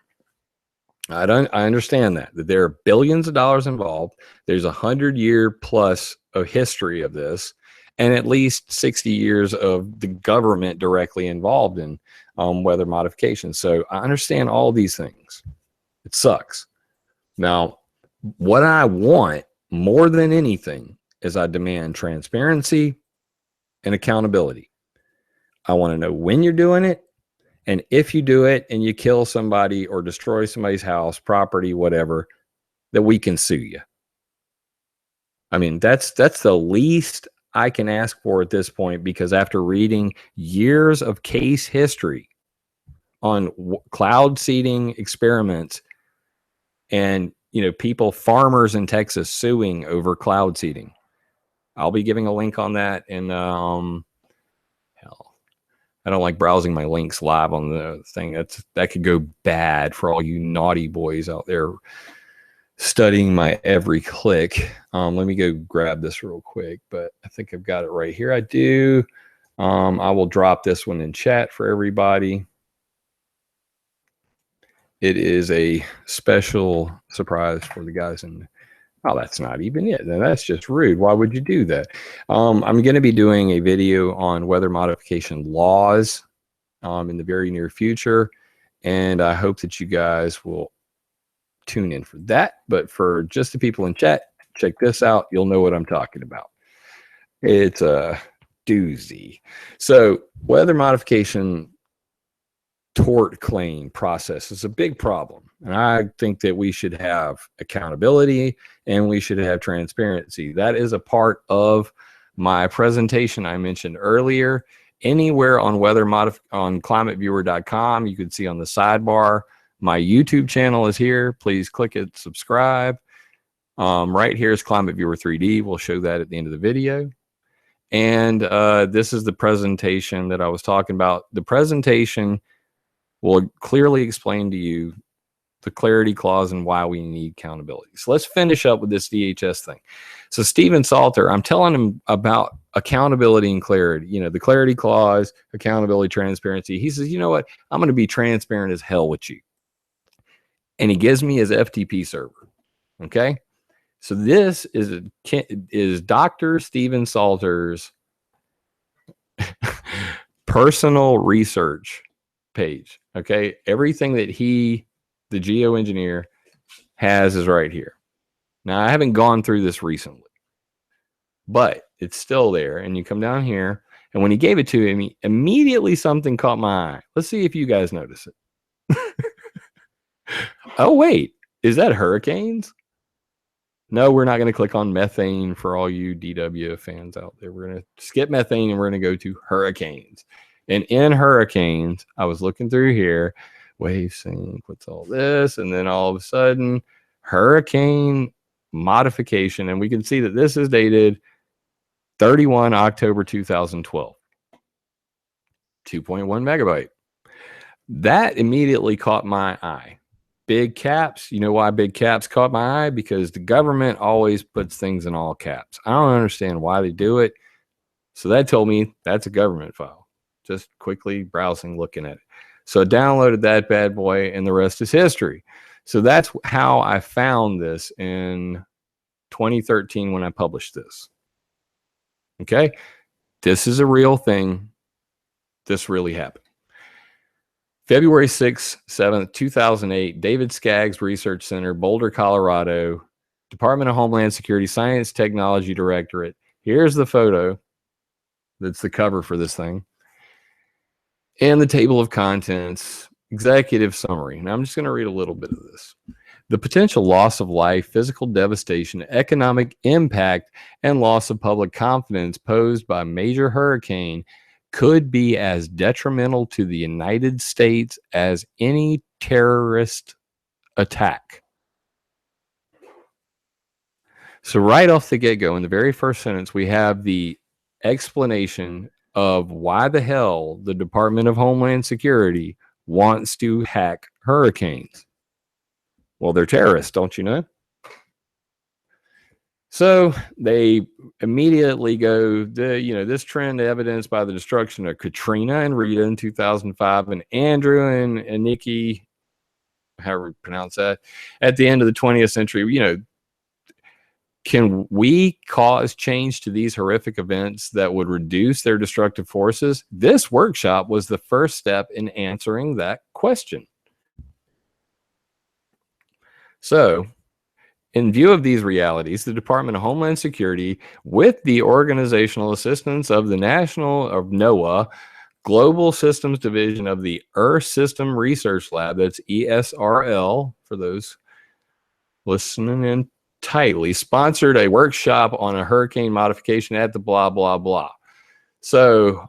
I understand that there are billions of dollars involved. There's 100-year plus of history of this, and at least 60 years of the government directly involved in weather modification. So I understand all these things. It sucks. Now, what I want more than anything is I demand transparency and accountability. I want to know when you're doing it, and if you do it and you kill somebody or destroy somebody's house, property, whatever, that we can sue you. I mean, that's the least I can ask for at this point, because after reading years of case history on cloud seeding experiments and, people, farmers in Texas suing over cloud seeding. I'll be giving a link on that. And hell, I don't like browsing my links live on the thing. That could go bad for all you naughty boys out there studying my every click. Let me go grab this real quick, but I think I've got it right here. I do. I will drop this one in chat for everybody. It is a special surprise for the guys in. Oh, that's not even it. Now, that's just rude. Why would you do that? I'm going to be doing a video on weather modification laws in the very near future, and I hope that you guys will tune in for that. But for just the people in chat, check this out. You'll know what I'm talking about. It's a doozy. So weather modification tort claim process is a big problem. And I think that we should have accountability and we should have transparency. That is a part of my presentation I mentioned earlier. Anywhere on on ClimateViewer.com, you can see on the sidebar, my YouTube channel is here. Please click it, subscribe. Right here is ClimateViewer 3D. We'll show that at the end of the video. And this is the presentation that I was talking about. The presentation will clearly explain to you the clarity clause and why we need accountability. So let's finish up with this DHS thing. So Stephen Salter, I'm telling him about accountability and clarity, the clarity clause, accountability, transparency. He says, you know what? I'm going to be transparent as hell with you. And he gives me his FTP server. Okay. So this is Dr. Stephen Salter's personal research page. Okay. Everything that the geoengineer, has is right here. Now, I haven't gone through this recently, but it's still there. And you come down here, and when he gave it to him, immediately something caught my eye. Let's see if you guys notice it. Oh, wait. Is that hurricanes? No, we're not going to click on methane for all you DW fans out there. We're going to skip methane, and we're going to go to hurricanes. And in hurricanes, I was looking through here, wave sync, what's all this? And then all of a sudden, hurricane modification. And we can see that this is dated 31 October 2012. 2.1 megabyte. That immediately caught my eye. Big caps. You know why big caps caught my eye? Because the government always puts things in all caps. I don't understand why they do it. So that told me that's a government file. Just quickly browsing, looking at it. So I downloaded that bad boy, and the rest is history. So that's how I found this in 2013 when I published this. Okay? This is a real thing. This really happened. February 6th, 7th, 2008, David Skaggs Research Center, Boulder, Colorado, Department of Homeland Security, Science Technology Directorate. Here's the photo. That's the cover for this thing. And the table of contents, executive summary. And I'm just going to read a little bit of this. The potential loss of life, physical devastation, economic impact, and loss of public confidence posed by a major hurricane could be as detrimental to the United States as any terrorist attack. So right off the get-go, in the very first sentence, we have the explanation of why the hell the Department of Homeland Security wants to hack hurricanes. Well, they're terrorists, don't you know? So they immediately go, this trend evidenced by the destruction of Katrina and Rita in 2005 and Andrew and Nikki, however you pronounce that, at the end of the 20th century. Can we cause change to these horrific events that would reduce their destructive forces? This workshop was the first step in answering that question. So, in view of these realities, the Department of Homeland Security, with the organizational assistance of the NOAA, Global Systems Division of the Earth System Research Lab, that's ESRL, for those listening in tightly, sponsored a workshop on a hurricane modification at the blah, blah, blah. So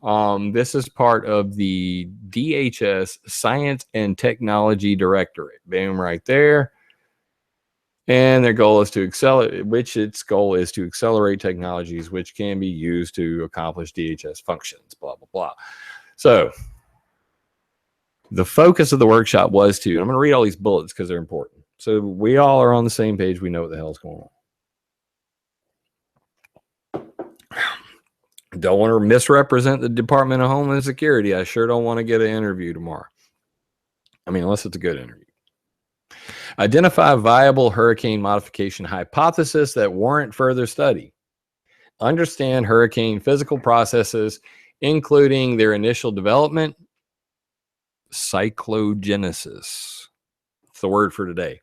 this is part of the DHS Science and Technology Directorate. Boom, right there. And their goal is to accelerate technologies which can be used to accomplish DHS functions, blah, blah, blah. So the focus of the workshop was to, I'm going to read all these bullets because they're important. So we all are on the same page. We know what the hell's going on. Don't want to misrepresent the Department of Homeland Security. I sure don't want to get an interview tomorrow. I mean, unless it's a good interview. Identify viable hurricane modification hypothesis that warrant further study. Understand hurricane physical processes, including their initial development, cyclogenesis. That's the word for today.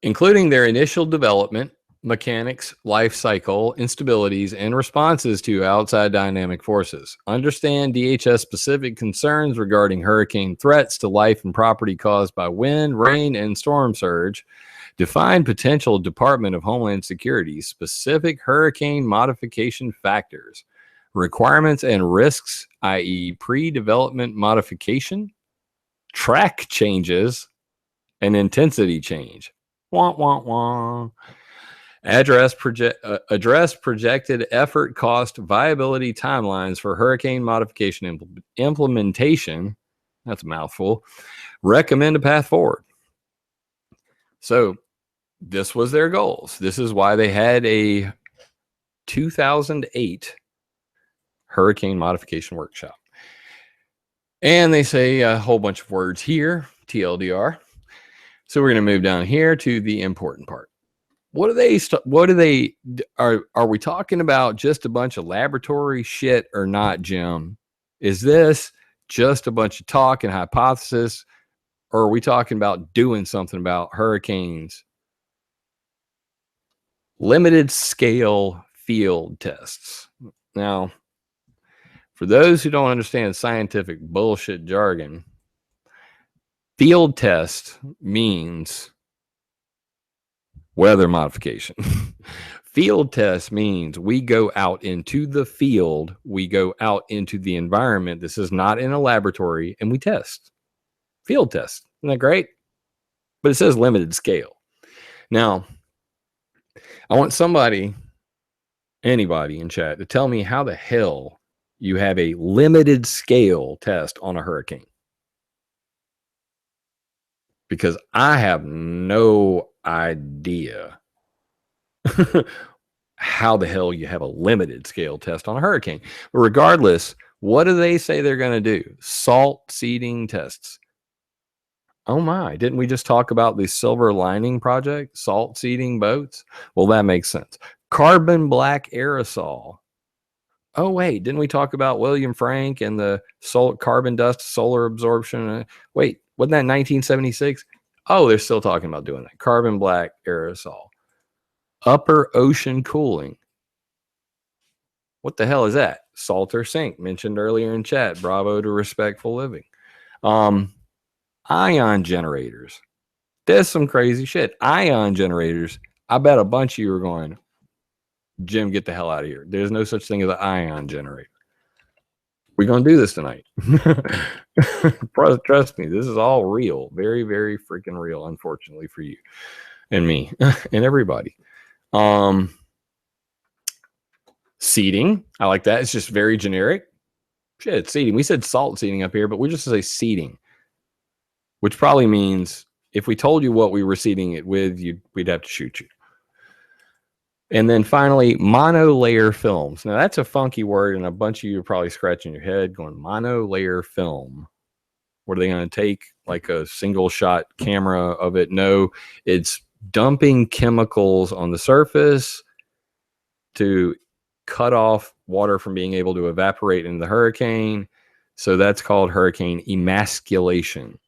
Including their initial development, mechanics, life cycle, instabilities, and responses to outside dynamic forces. Understand DHS-specific concerns regarding hurricane threats to life and property caused by wind, rain, and storm surge. Define potential Department of Homeland Security specific hurricane modification factors, requirements and risks, i.e. pre-development modification, track changes, and intensity change. Wah, wah, wah. Address projected effort, cost, viability timelines for hurricane modification implementation. That's a mouthful. Recommend a path forward. So this was their goals. This is why they had a 2008 hurricane modification workshop. And they say a whole bunch of words here, TLDR. So we're going to move down here to the important part. Are we talking about just a bunch of laboratory shit or not, Jim? Is this just a bunch of talk and hypothesis, or are we talking about doing something about hurricanes? Limited scale field tests. Now, for those who don't understand scientific bullshit jargon, field test means weather modification. Field test means we go out into the field, we go out into the environment. This is not in a laboratory, and we test. Field test. Isn't that great? But it says limited scale. Now, I want anybody in chat, to tell me how the hell you have a limited scale test on a hurricane. Because I have no idea how the hell you have a limited scale test on a hurricane. But regardless, what do they say they're going to do? Salt seeding tests. Oh my, didn't we just talk about the Silver Lining Project, salt seeding boats? Well, that makes sense. Carbon black aerosol. Oh wait, didn't we talk about William Frank and the carbon dust solar absorption? Wait, wasn't that 1976? Oh, they're still talking about doing that. Carbon black aerosol. Upper ocean cooling. What the hell is that? Salt or sink, mentioned earlier in chat. Bravo to respectful living. Ion generators. There's some crazy shit. Ion generators. I bet a bunch of you are going, Jim, get the hell out of here. There's no such thing as an ion generator. We're going to do this tonight. Trust me, this is all real. Very, very freaking real, unfortunately for you and me and everybody. Seeding. I like that. It's just very generic. Shit, seeding. We said salt seeding up here, but we just say seeding, which probably means if we told you what we were seeding it with, we'd have to shoot you. And then finally, monolayer films. Now, that's a funky word, and a bunch of you are probably scratching your head going, monolayer film. What are they going to take? Like a single-shot camera of it? No, it's dumping chemicals on the surface to cut off water from being able to evaporate in the hurricane. So that's called hurricane emasculation.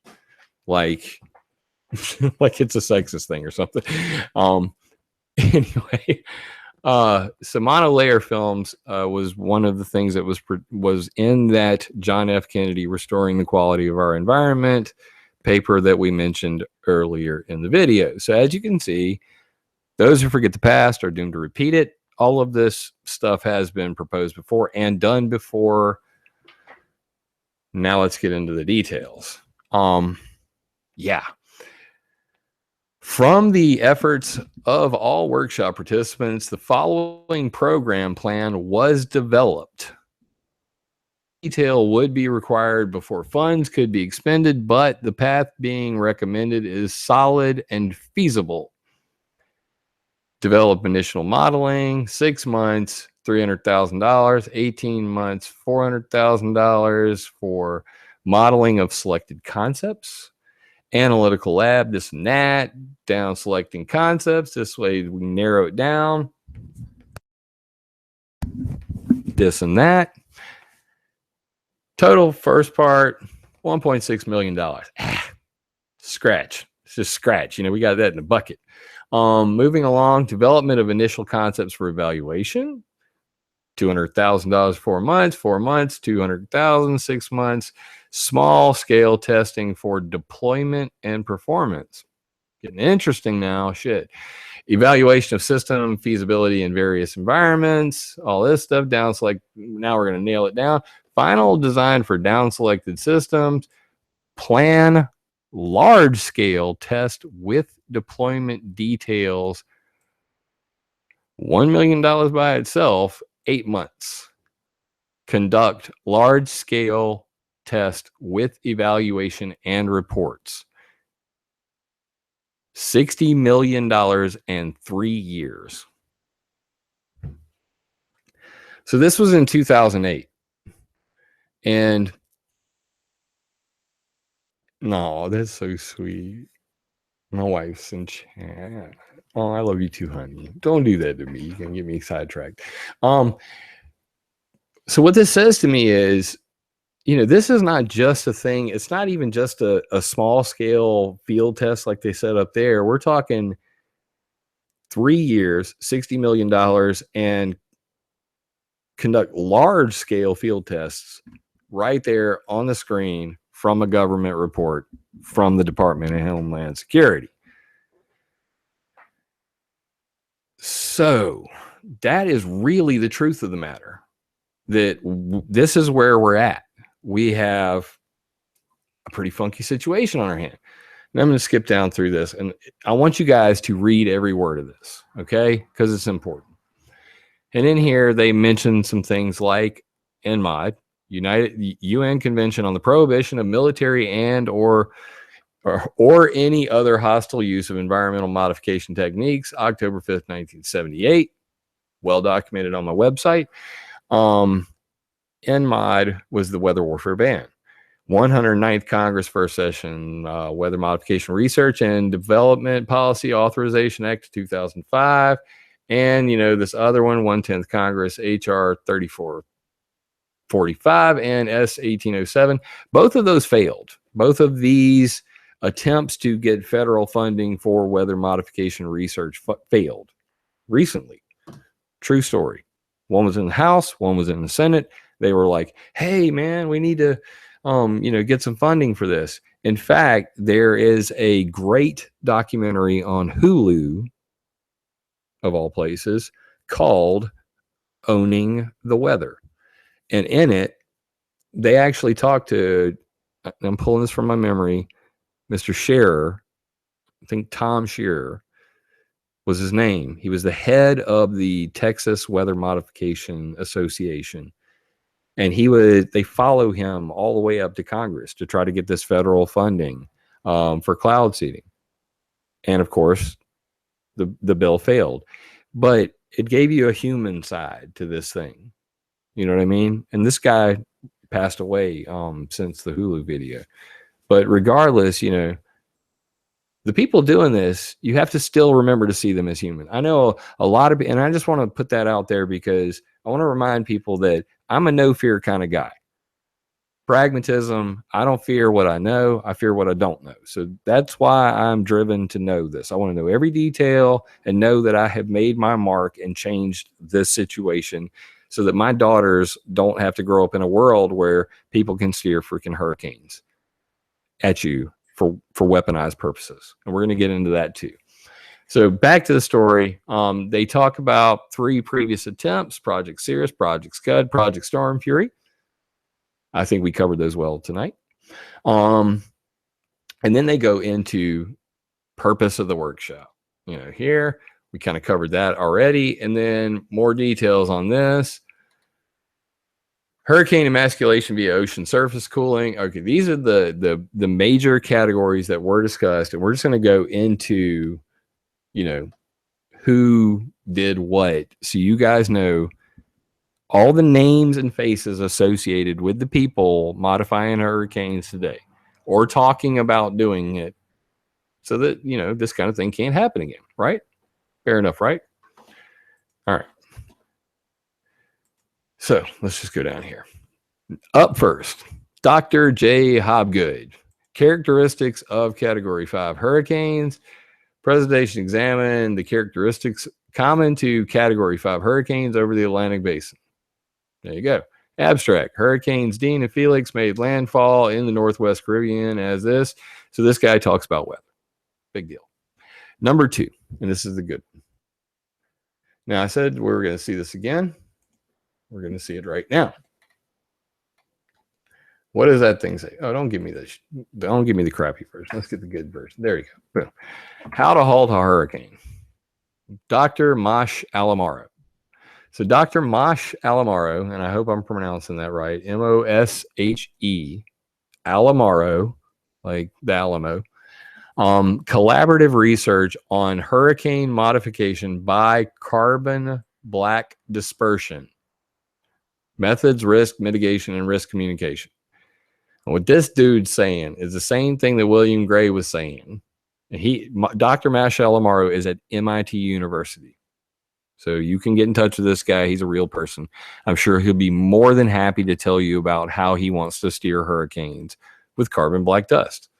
Like it's a sexist thing or something. Anyway, so monolayer films was one of the things that was in that John F. Kennedy Restoring the Quality of Our Environment paper that we mentioned earlier in the video. So as you can see, those who forget the past are doomed to repeat it. All of this stuff has been proposed before and done before. Now let's get into the details. Yeah. From the efforts of all workshop participants, the following program plan was developed. Detail would be required before funds could be expended, but the path being recommended is solid and feasible. Develop initial modeling, 6 months, $300,000, 18 months, $400,000 for modeling of selected concepts. Analytical lab, this and that, down selecting concepts. This way we narrow it down. This and that. Total first part, $1.6 million. Scratch. It's just scratch. You know, we got that in the bucket. Moving along, development of initial concepts for evaluation. $200,000 4 months, 4 months, $200,000 6 months. Small scale testing for deployment and performance. Getting interesting now, shit. Evaluation of system feasibility in various environments, all this stuff, down select. Now we're going to nail it down. Final design for down selected systems. Plan large scale test with deployment details. $1 million by itself, 8 months. Conduct large scale test with evaluation and reports. $60 million and 3 years. So this was in 2008. And no, that's so sweet. My wife's in chat. Oh, I love you too, honey. Don't do that to me. You can get me sidetracked. So what this says to me is, you know, this is not just a thing. It's not even just a small scale field test like they said up there. We're talking 3 years, $60 million, and conduct large scale field tests right there on the screen from a government report from the Department of Homeland Security. So that is really the truth of the matter, that this is where we're at. We have a pretty funky situation on our hand. And I'm going to skip down through this, and I want you guys to read every word of this, okay? Because it's important. And in here, they mention some things like NMOD, UN Convention on the Prohibition of Military and or any other hostile use of environmental modification techniques, October 5th, 1978. Well documented on my website. NMOD was the weather warfare ban. 109th Congress, first session, Weather Modification Research and Development Policy Authorization Act of 2005. And, you know, this other one, 110th Congress, HR 3445 and S 1807. Both of those failed. Both of these attempts to get federal funding for weather modification research failed recently. True story. One was in the House, one was in the Senate. They were like, hey, man, we need to get some funding for this. In fact, there is a great documentary on Hulu, of all places, called Owning the Weather. And in it, they actually talked to, I'm pulling this from my memory, Mr. Scherer, I think Tom Scherer was his name. He was the head of the Texas Weather Modification Association. And they follow him all the way up to Congress to try to get this federal funding for cloud seeding. And of course, the bill failed. But it gave you a human side to this thing. You know what I mean? And this guy passed away since the Hulu video. But regardless, you know, the people doing this, you have to still remember to see them as human. I know a lot of, and I just want to put that out there because I want to remind people that I'm a no fear kind of guy. Pragmatism, I don't fear what I know, I fear what I don't know. So that's why I'm driven to know this. I want to know every detail and know that I have made my mark and changed this situation so that my daughters don't have to grow up in a world where people can steer freaking hurricanes at you for weaponized purposes. And we're going to get into that too. So back to the story. They talk about 3 previous attempts: Project Cirrus, Project SCUD, Project Stormfury. I think we covered those well tonight. And then they go into purpose of the workshop. You know, here we kind of covered that already. And then more details on this. Hurricane emasculation via ocean surface cooling. Okay, these are the major categories that were discussed. And we're just going to go into, you know, who did what. So you guys know all the names and faces associated with the people modifying hurricanes today or talking about doing it so that, you know, this kind of thing can't happen again, right? Fair enough, right? All right. So let's just go down here. Up first, Dr. J. Hobgood. Characteristics of Category 5 hurricanes. Presentation examined the characteristics common to Category 5 hurricanes over the Atlantic Basin. There you go. Abstract. Hurricanes Dean and Felix made landfall in the Northwest Caribbean as this. So this guy talks about weather. Big deal. Number 2, and this is the good one. Now, I said we were going to see this again. We're going to see it right now. What does that thing say? Oh, don't give me this. Don't give me the crappy version. Let's get the good version. There you go. Boom. How to halt a hurricane. Dr. Mosh Alamaro. So Dr. Mosh Alamaro, and I hope I'm pronouncing that right, M-O-S-H-E, Alamaro, like the Alamo, collaborative research on hurricane modification by carbon black dispersion, methods, risk mitigation, and risk communication. And what this dude's saying is the same thing that William Gray was saying. And Dr. Mosh Alamaro is at MIT University. So you can get in touch with this guy. He's a real person. I'm sure he'll be more than happy to tell you about how he wants to steer hurricanes with carbon black dust.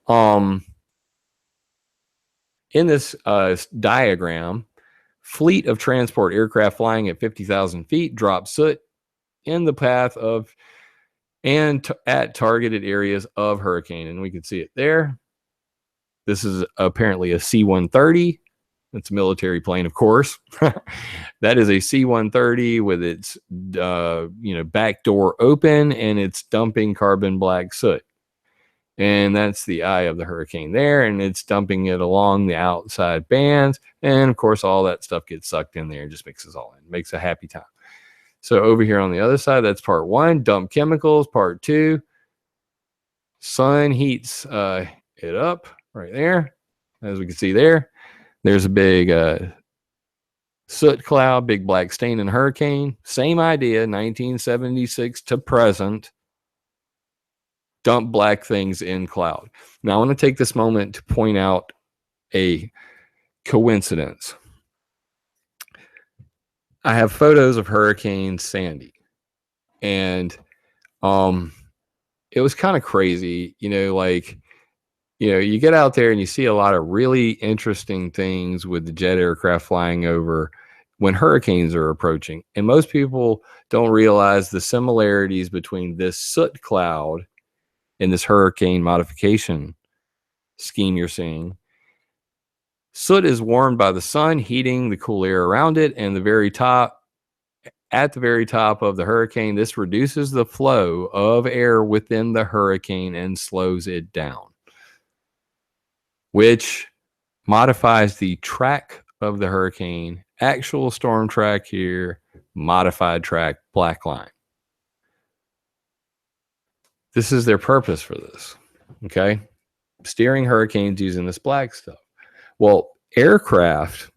In this diagram, fleet of transport aircraft flying at 50,000 feet drop soot in the path of and at targeted areas of hurricane. And we can see it there. This is apparently a C-130. It's a military plane, of course. That is a C-130 with its back door open, and it's dumping carbon black soot. And that's the eye of the hurricane there, and it's dumping it along the outside bands. And of course, all that stuff gets sucked in there and just mixes all in. Makes a happy time. So over here on the other side, that's part 1, dump chemicals. Part 2, sun heats it up right there. As we can see there. There's a big soot cloud, big black stain and hurricane. Same idea, 1976 to present. dump black things in cloud. Now, I want to take this moment to point out a coincidence. I have photos of Hurricane Sandy, and it was kind of crazy, you know, like, you know, you get out there and you see a lot of really interesting things with the jet aircraft flying over when hurricanes are approaching. And most people don't realize the similarities between this soot cloud and this hurricane modification scheme you're seeing. Soot is warmed by the sun, heating the cool air around it, and at the very top of the hurricane, this reduces the flow of air within the hurricane and slows it down, which modifies the track of the hurricane. Actual storm track here, modified track, black line. This is their purpose for this, okay? Steering hurricanes using this black stuff. Well, aircraft,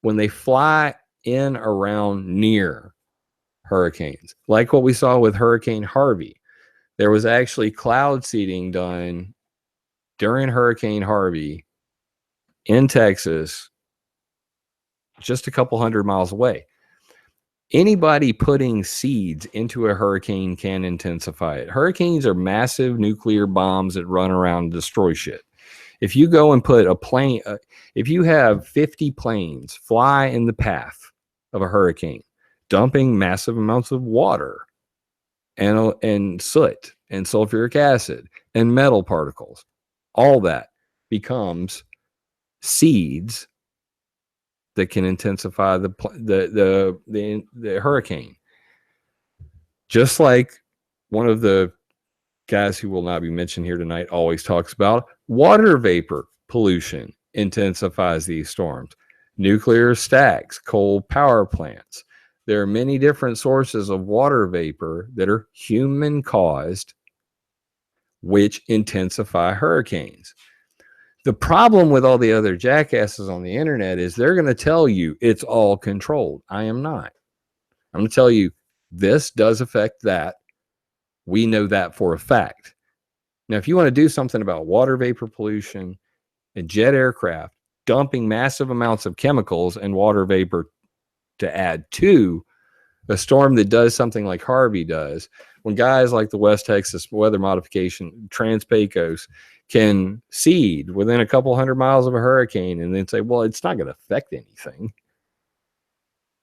when they fly in around near hurricanes, like what we saw with Hurricane Harvey, there was actually cloud seeding done during Hurricane Harvey in Texas, just a couple 100 miles away. Anybody putting seeds into a hurricane can intensify it. Hurricanes are massive nuclear bombs that run around and destroy shit. If you go and put a plane, if you have 50 planes fly in the path of a hurricane, dumping massive amounts of water and soot and sulfuric acid and metal particles, all that becomes seeds that can intensify the hurricane. Just like one of the guys who will not be mentioned here tonight always talks about, water vapor pollution intensifies these storms. Nuclear stacks, coal power plants. There are many different sources of water vapor that are human caused, which intensify hurricanes. The problem with all the other jackasses on the internet is they're going to tell you it's all controlled. I am not. I'm going to tell you this does affect that. We know that for a fact. Now, if you want to do something about water vapor pollution and jet aircraft dumping massive amounts of chemicals and water vapor to add to a storm that does something like Harvey does, when guys like the West Texas Weather Modification, Trans-Pecos, can seed within a couple 100 miles of a hurricane and then say, well, it's not going to affect anything.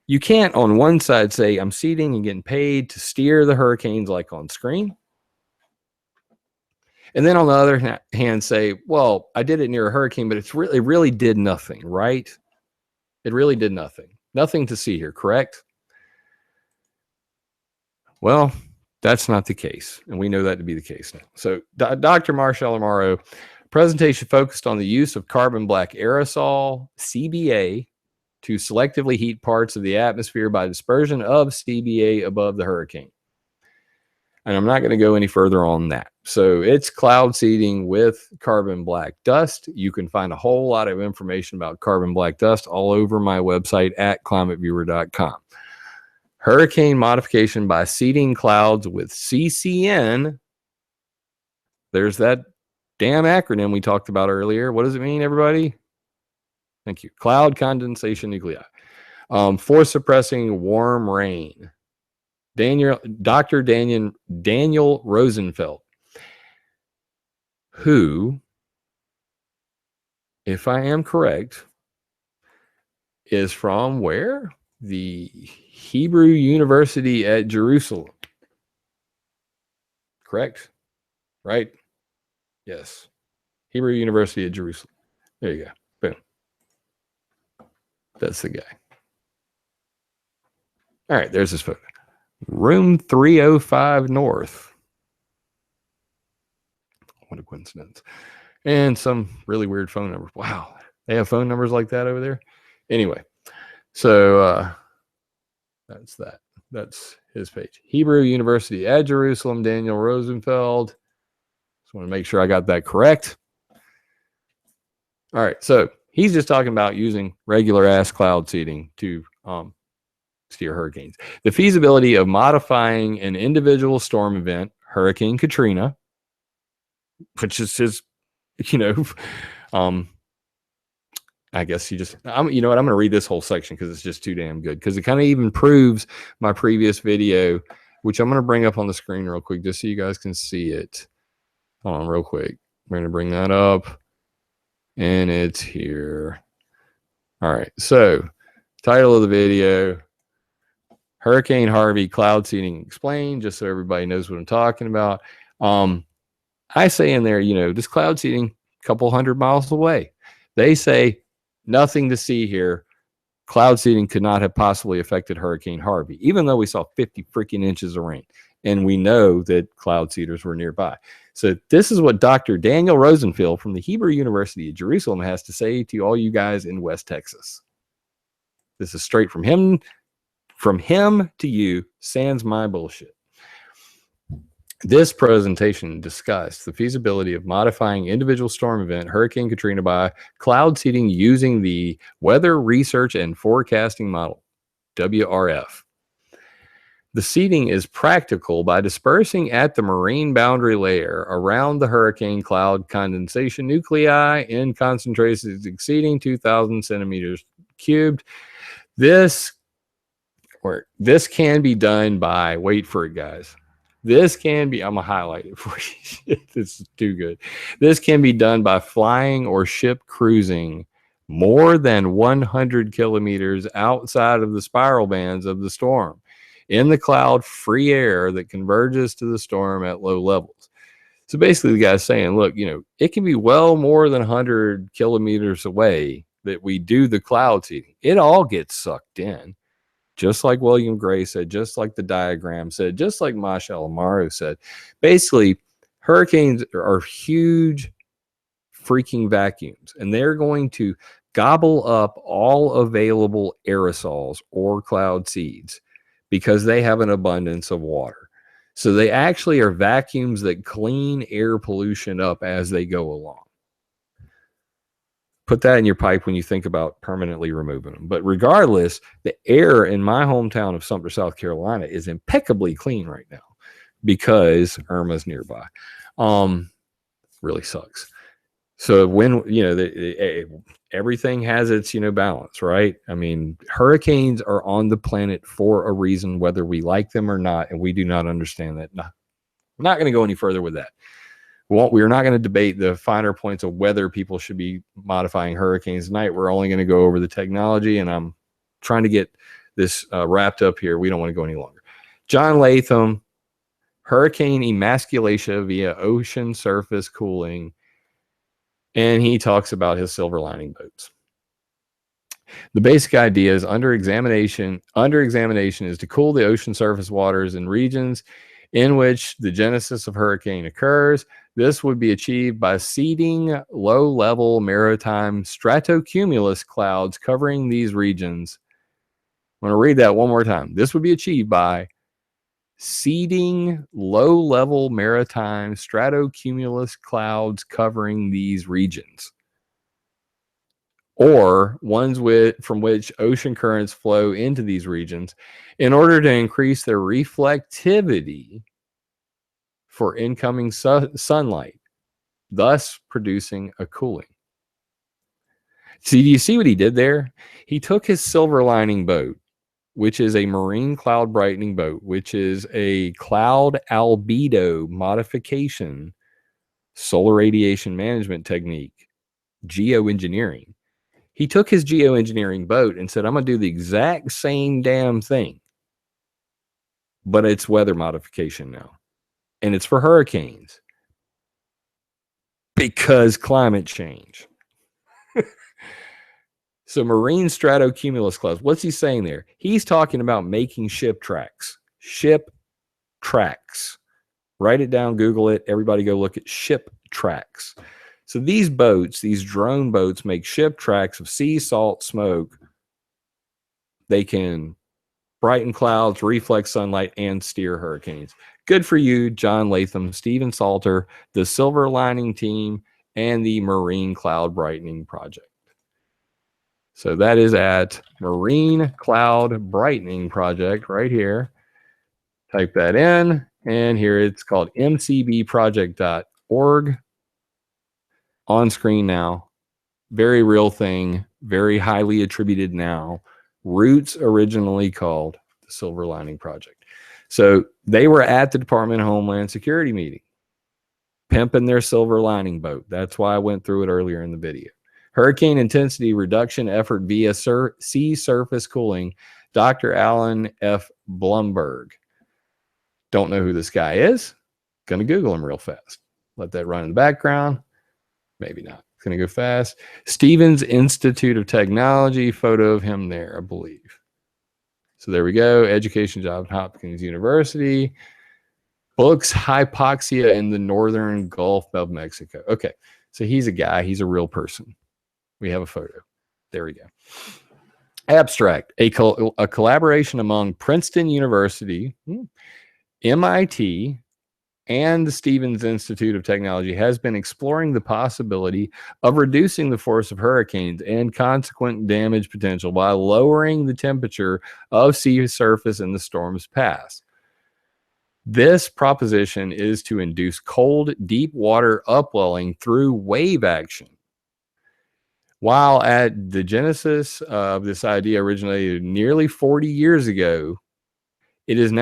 You can't on one side say, I'm seeding and getting paid to steer the hurricanes like on screen. And then on the other hand say, well, I did it near a hurricane, but it really did nothing, right? It really did nothing. Nothing to see here, correct? Well, that's not the case, and we know that to be the case now. So Dr. Marshall Amaro presentation focused on the use of carbon black aerosol, CBA, to selectively heat parts of the atmosphere by dispersion of CBA above the hurricane. And I'm not going to go any further on that. So it's cloud seeding with carbon black dust. You can find a whole lot of information about carbon black dust all over my website at ClimateViewer.com. Hurricane modification by seeding clouds with CCN. There's that damn acronym we talked about earlier. What does it mean, everybody? Thank you. Cloud condensation nuclei. For suppressing warm rain. Dr. Daniel Rosenfeld, who, if I am correct, is from where? The Hebrew University at Jerusalem. Correct? Right? Yes. Hebrew University at Jerusalem. There you go. Boom. That's the guy. All right, there's his photo. Room 305 North. What a coincidence. And some really weird phone numbers. Wow. They have phone numbers like that over there? Anyway. So that's that. That's his page. Hebrew University at Jerusalem, Daniel Rosenfeld. Just want to make sure I got that correct. All right. So he's just talking about using regular ass cloud seeding to steer hurricanes. The feasibility of modifying an individual storm event, Hurricane Katrina, which is his, you know, I guess you just, you know what, I'm going to read this whole section because it's just too damn good, because it kind of even proves my previous video, which I'm going to bring up on the screen real quick just so you guys can see it. Hold on real quick. We're going to bring that up, and it's here. All right, so title of the video, Hurricane Harvey Cloud Seeding Explained, just so everybody knows what I'm talking about. I say in there, you know, this cloud seeding a couple 100 miles away. They say nothing to see here. Cloud seeding could not have possibly affected Hurricane Harvey, even though we saw 50 freaking inches of rain. And we know that cloud seeders were nearby. So this is what Dr. Daniel Rosenfield from the Hebrew University of Jerusalem has to say to all you guys in West Texas. This is straight from him to you, sans my bullshit. This presentation discussed the feasibility of modifying individual storm event Hurricane Katrina by cloud seeding using the Weather Research and Forecasting Model, WRF. The seeding is practical by dispersing at the marine boundary layer around the hurricane cloud condensation nuclei in concentrations exceeding 2,000 centimeters cubed. This can be done by, wait for it, guys. This can be, I'm going to highlight it for you. This is too good. This can be done by flying or ship cruising more than 100 kilometers outside of the spiral bands of the storm in the cloud free air that converges to the storm at low levels. So basically the guy's saying, look, you know, it can be well more than 100 kilometers away that we do the cloud seeding. It all gets sucked in. Just like William Gray said, just like the diagram said, just like Masha Almaro said. Basically, hurricanes are huge freaking vacuums, and they're going to gobble up all available aerosols or cloud seeds because they have an abundance of water. So they actually are vacuums that clean air pollution up as they go along. Put that in your pipe when you think about permanently removing them. But regardless, the air in my hometown of Sumter, South Carolina is impeccably clean right now because Irma's nearby. Really sucks. So when, you know, everything has its, you know, balance, right? I mean, hurricanes are on the planet for a reason, whether we like them or not, and we do not understand that. No, I'm not going to go any further with that. We're not going to debate the finer points of whether people should be modifying hurricanes tonight. We're only going to go over the technology, and I'm trying to get this wrapped up here. We don't want to go any longer. John Latham, hurricane emasculation via ocean surface cooling, and he talks about his silver lining boats. The basic idea is under examination is to cool the ocean surface waters in regions in which the genesis of hurricane occurs. This would be achieved by seeding low-level maritime stratocumulus clouds covering these regions. I'm going to read that one more time. This would be achieved by seeding low-level maritime stratocumulus clouds covering these regions, or ones from which ocean currents flow into these regions in order to increase their reflectivity for incoming sunlight, thus producing a cooling. See, do you see what he did there? He took his silver lining boat, which is a marine cloud brightening boat, which is a cloud albedo modification, solar radiation management technique, geoengineering. He took his geoengineering boat and said, I'm going to do the exact same damn thing, but it's weather modification now. And it's for hurricanes because climate change. So marine stratocumulus clouds, what's he saying there? He's talking about making ship tracks. Ship tracks. Write it down, Google it. Everybody go look at ship tracks. So these boats, these drone boats, make ship tracks of sea salt smoke. They can brighten clouds, reflect sunlight, and steer hurricanes. Good for you, John Latham, Stephen Salter, the Silver Lining team, and the Marine Cloud Brightening Project. So that is at Marine Cloud Brightening Project right here. Type that in, and here it's called mcbproject.org. on screen now. Very real thing, very highly attributed now. Roots originally called the Silver Lining Project. So they were at the Department of Homeland Security meeting, pimping their silver lining boat. That's why I went through it earlier in the video. Hurricane intensity reduction effort via sea surface cooling. Dr. Alan F. Blumberg. Don't know who this guy is. Gonna Google him real fast. Let that run in the background. Maybe not. It's gonna go fast. Stevens Institute of Technology. Photo of him there, I believe. So there we go. Education job at Hopkins University. Books hypoxia in the northern Gulf of Mexico. Okay, so he's a guy. He's a real person. We have a photo. There we go. Abstract. A collaboration among Princeton University, MIT, and the Stevens Institute of Technology has been exploring the possibility of reducing the force of hurricanes and consequent damage potential by lowering the temperature of sea surface in the storm's path. This proposition is to induce cold, deep water upwelling through wave action. While at the genesis of this idea originated nearly 40 years ago, it is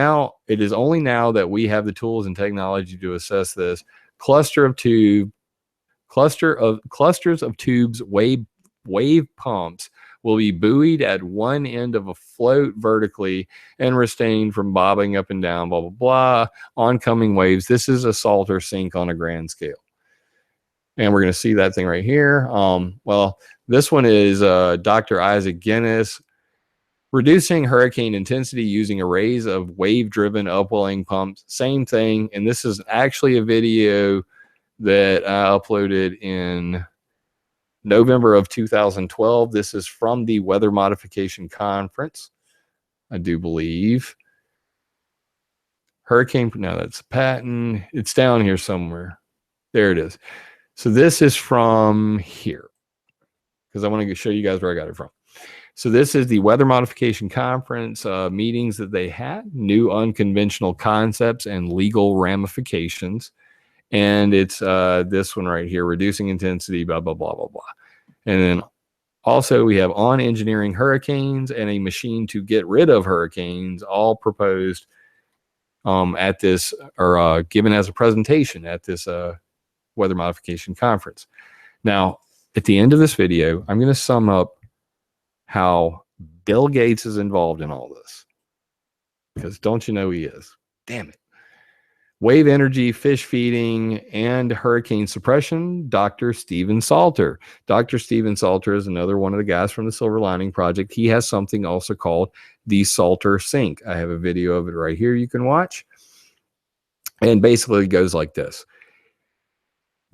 only now that we have the tools and technology to assess this. Clusters of tubes, wave pumps will be buoyed at one end of a float vertically and restrained from bobbing up and down, blah, blah, blah, oncoming waves. This is a Salter sink on a grand scale. And we're going to see that thing right here. Well, this one is Dr. Isaac Guinness, reducing hurricane intensity using arrays of wave-driven upwelling pumps. Same thing. And this is actually a video that I uploaded in November of 2012. This is from the Weather Modification Conference, I do believe. Hurricane, no, that's Patton. It's down here somewhere. There it is. So this is from here, because I want to show you guys where I got it from. So this is the Weather Modification Conference meetings that they had, new unconventional concepts and legal ramifications. And it's this one right here, reducing intensity, blah, blah, blah, blah, blah. And then also we have on engineering hurricanes and a machine to get rid of hurricanes, all proposed at this, or given as a presentation at this Weather Modification Conference. Now, at the end of this video, I'm going to sum up how Bill Gates is involved in all this. Because don't you know he is? Damn it. Wave energy, fish feeding, and hurricane suppression, Dr. Stephen Salter. Dr. Stephen Salter is another one of the guys from the Silver Lining Project. He has something also called the Salter Sink. I have a video of it right here you can watch. And basically it goes like this.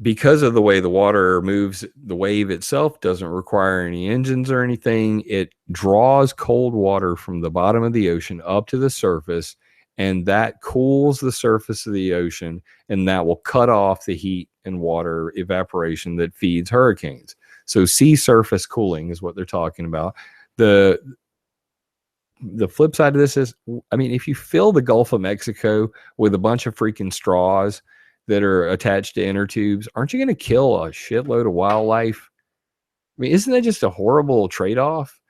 Because of the way the water moves, the wave itself doesn't require any engines or anything. It draws cold water from the bottom of the ocean up to the surface, and that cools the surface of the ocean, and that will cut off the heat and water evaporation that feeds hurricanes. So sea surface cooling is what they're talking about. The flip side of this is, I mean, if you fill the Gulf of Mexico with a bunch of freaking straws that are attached to inner tubes, aren't you going to kill a shitload of wildlife? I mean, isn't that just a horrible trade-off?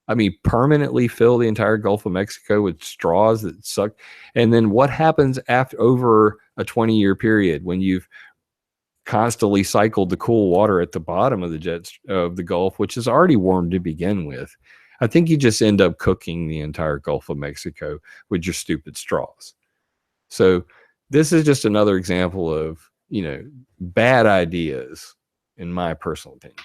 I mean, permanently fill the entire Gulf of Mexico with straws that suck. And then what happens after over a 20-year period when you've constantly cycled the cool water at the bottom of the Gulf, which is already warm to begin with? I think you just end up cooking the entire Gulf of Mexico with your stupid straws. So this is just another example of, you know, bad ideas, in my personal opinion.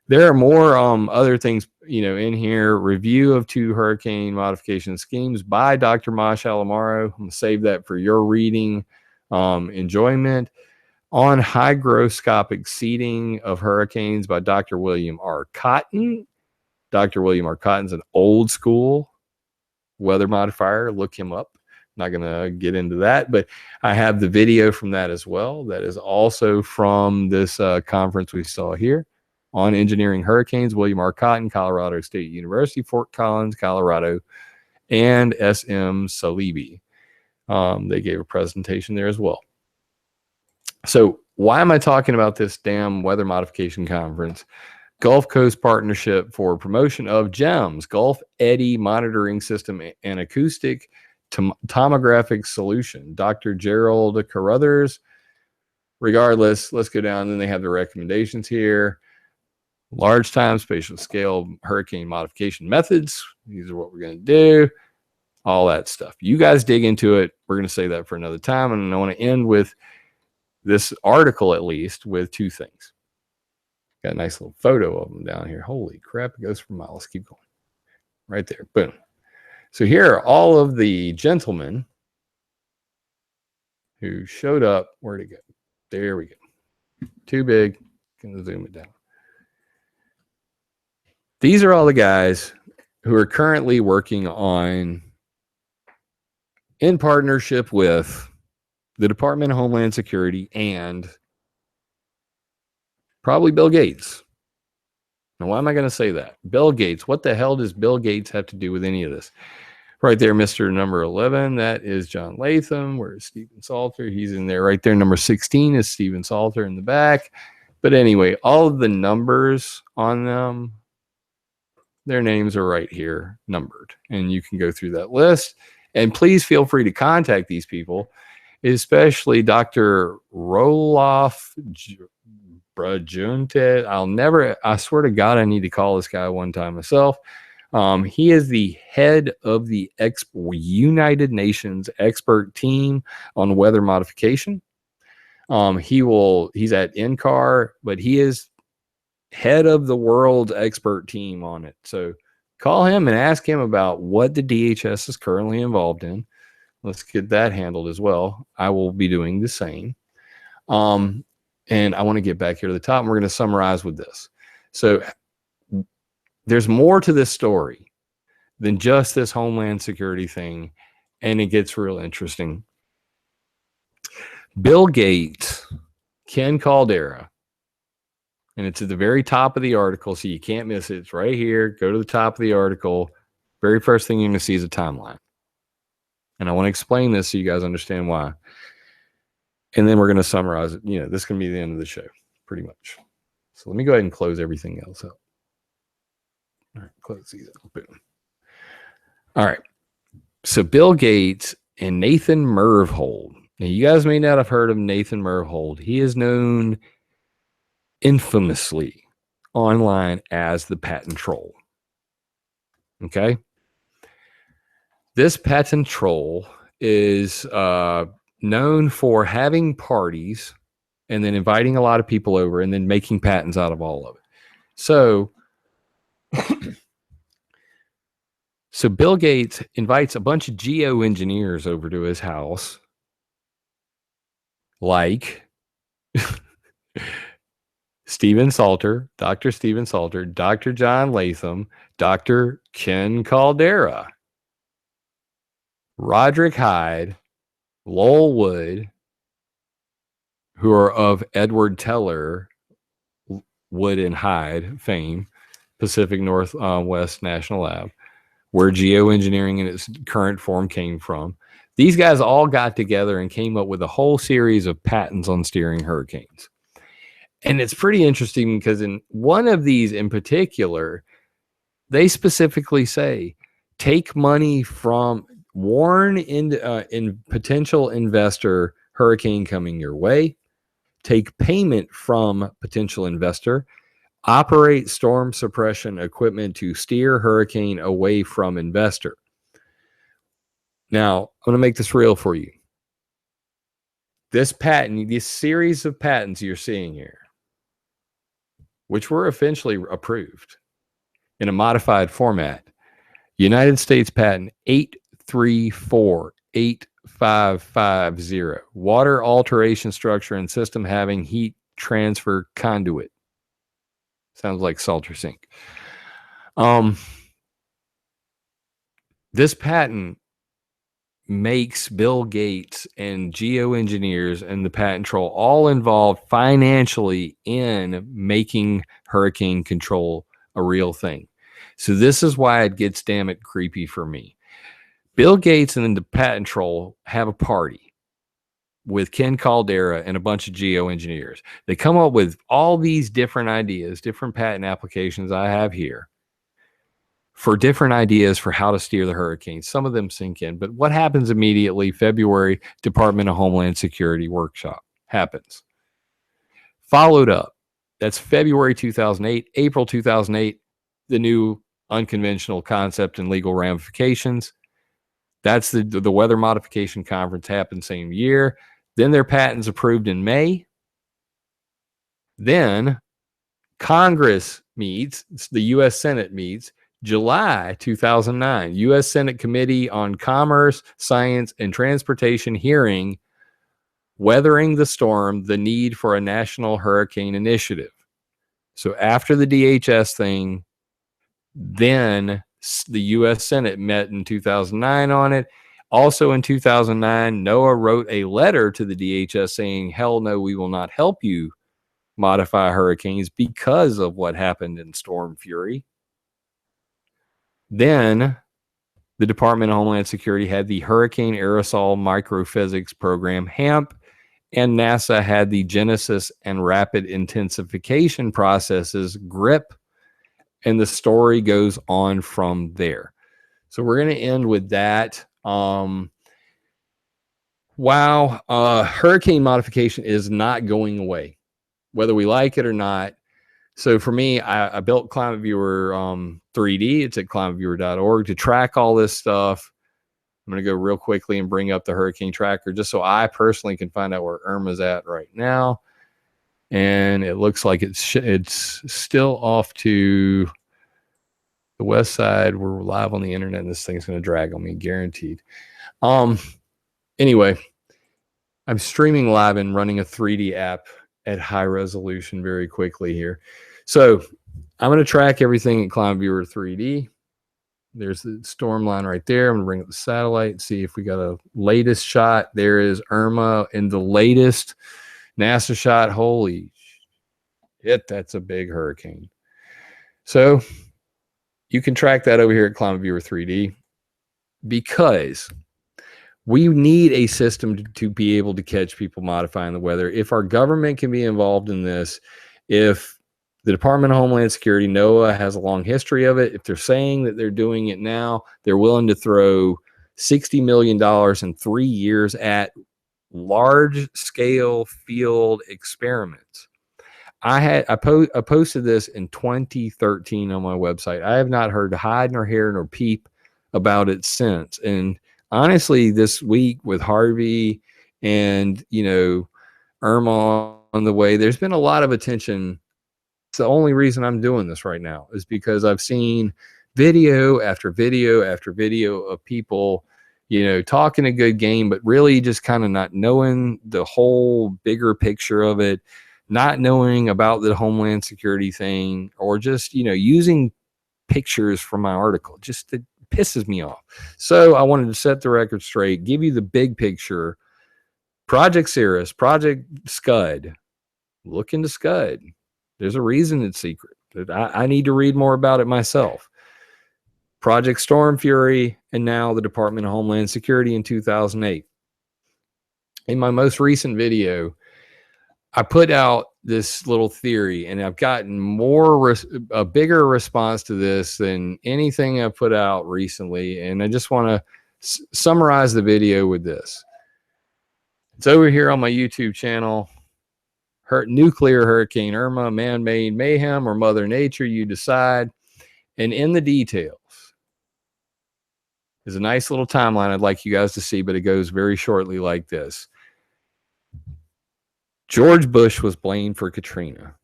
There are more other things, you know, in here. Review of 2 hurricane modification schemes by Dr. Mosh Alamaro. I'm going to save that for your reading enjoyment. On hygroscopic seeding of hurricanes by Dr. William R. Cotton. Dr. William R. Cotton's an old school weather modifier. Look him up. Not going to get into that, but I have the video from that as well. That is also from this conference we saw here on engineering hurricanes. William R. Cotton, Colorado State University, Fort Collins, Colorado, and SM Salibi. They gave a presentation there as well. So why am I talking about this damn weather modification conference? Gulf Coast Partnership for Promotion of GEMS, Gulf Eddy Monitoring System and Acoustic Tomographic Solution. Dr. Gerald Carruthers. Regardless, let's go down. Then they have the recommendations here. Large time spatial scale hurricane modification methods. These are what we're going to do. All that stuff. You guys dig into it. We're going to say that for another time. And I want to end with this article, at least, with two things. Got a nice little photo of them down here. Holy crap, it goes for miles. Keep going. Right there. Boom. So here are all of the gentlemen who showed up. Where'd it go? There we go. Too big. Gonna zoom it down. These are all the guys who are currently working on, in partnership with the Department of Homeland Security and probably Bill Gates. Now, why am I going to say that? Bill Gates. What the hell does Bill Gates have to do with any of this? Right there, Mr. Number 11. That is John Latham. Where's Stephen Salter? He's in there right there. Number 16 is Stephen Salter in the back. But anyway, all of the numbers on them, their names are right here, numbered. And you can go through that list. And please feel free to contact these people, especially Dr. Roloff Brajunte. I swear to God, I need to call this guy one time myself. He is the head of the United Nations expert team on weather modification. He's at NCAR, but he is head of the world expert team on it. So call him and ask him about what the DHS is currently involved in. Let's get that handled as well. I will be doing the same. And I want to get back here to the top, and we're going to summarize with this. So there's more to this story than just this Homeland Security thing, and it gets real interesting. Bill Gates, Ken Caldera, and it's at the very top of the article, so you can't miss it. It's right here. Go to the top of the article. Very first thing you're going to see is a timeline. And I want to explain this so you guys understand why. And then we're going to summarize it. You know, this can be the end of the show, pretty much. So let me go ahead and close everything else up. All right, close these up. Boom. All right. So Bill Gates and Nathan Myhrvold. Now, you guys may not have heard of Nathan Myhrvold. He is known infamously online as the patent troll. Okay? This patent troll is known for having parties and then inviting a lot of people over and then making patents out of all of it. So, so Bill Gates invites a bunch of geoengineers over to his house, like Stephen Salter, Dr. Stephen Salter, Dr. John Latham, Dr. Ken Caldera, Roderick Hyde, Lowell Wood, who are of Edward Teller, Wood and Hyde fame, Pacific Northwest National Lab, where geoengineering in its current form came from. These guys all got together and came up with a whole series of patents on steering hurricanes. And it's pretty interesting because in one of these in particular, they specifically say, take money from, warn in potential investor hurricane coming your way, take payment from potential investor, operate storm suppression equipment to steer hurricane away from investor. Now, I'm going to make this real for you. This patent, this series of patents you're seeing here, which were eventually approved in a modified format, United States Patent 8348550, water alteration structure and system having heat transfer conduit. Sounds like Salter Sink. This patent makes Bill Gates and geoengineers and the patent troll all involved financially in making hurricane control a real thing. So this is why it gets damn it creepy for me. Bill Gates and the patent troll have a party. with Ken Caldera and a bunch of geoengineers. They come up with all these different ideas, different patent applications I have here for different ideas for how to steer the hurricane. Some of them sink in, but what happens immediately? February, Department of Homeland Security workshop happens. Followed up, that's February 2008, April 2008, the new unconventional concept and legal ramifications. That's the weather modification conference happened same year. Then their patents approved in May. Then Congress meets, the U.S. Senate meets, July 2009, U.S. Senate Committee on Commerce, Science, and Transportation hearing, Weathering the Storm, the Need for a National Hurricane Initiative. So after the DHS thing, then the U.S. Senate met in 2009 on it. Also in 2009, NOAA wrote a letter to the DHS saying, hell no, we will not help you modify hurricanes because of what happened in Stormfury. Then the Department of Homeland Security had the Hurricane Aerosol Microphysics Program, HAMP, and NASA had the Genesis and Rapid Intensification Processes, GRIP, and the story goes on from there. So we're going to end with that. Hurricane modification is not going away, whether we like it or not. So for me, I built ClimateViewer 3D. It's at climateviewer.org to track all this stuff. I'm going to go real quickly and bring up the hurricane tracker just so I personally can find out where Irma's at right now. And it looks like it's still off to the west side. We're live on the internet, and this thing's going to drag on me, guaranteed. Anyway, I'm streaming live and running a 3D app at high resolution very quickly here. So I'm going to track everything in ClimateViewer 3D. There's the storm line right there. I'm going to bring up the satellite and see if we got a latest shot. There is Irma in the latest NASA shot. Holy shit, that's a big hurricane. So you can track that over here at ClimateViewer 3D because we need a system to be able to catch people modifying the weather. If our government can be involved in this, if the Department of Homeland Security, NOAA, has a long history of it, if they're saying that they're doing it now, they're willing to throw $60 million in 3 years at large-scale field experiments. I posted this in 2013 on my website. I have not heard hide nor hair nor peep about it since. And honestly, this week with Harvey and, Irma on the way, there's been a lot of attention. It's the only reason I'm doing this right now is because I've seen video after video after video of people, talking a good game, but really just kind of not knowing the whole bigger picture of it, not knowing about the Homeland Security thing, or just, using pictures from my article. Just it pisses me off. So I wanted to set the record straight, give you the big picture. Project Cirrus, Project SCUD. Look into SCUD. There's a reason it's secret. I need to read more about it myself. Project Stormfury, and now the Department of Homeland Security in 2008. In my most recent video, I put out this little theory, and I've gotten a bigger response to this than anything I've put out recently. And I just want to summarize the with this. It's over here on my YouTube channel. Nuclear hurricane Irma, man-made mayhem, or Mother Nature, you decide. And in the details is a nice little timeline I'd like you guys to see, but it goes very shortly like this. George Bush was blamed for Katrina.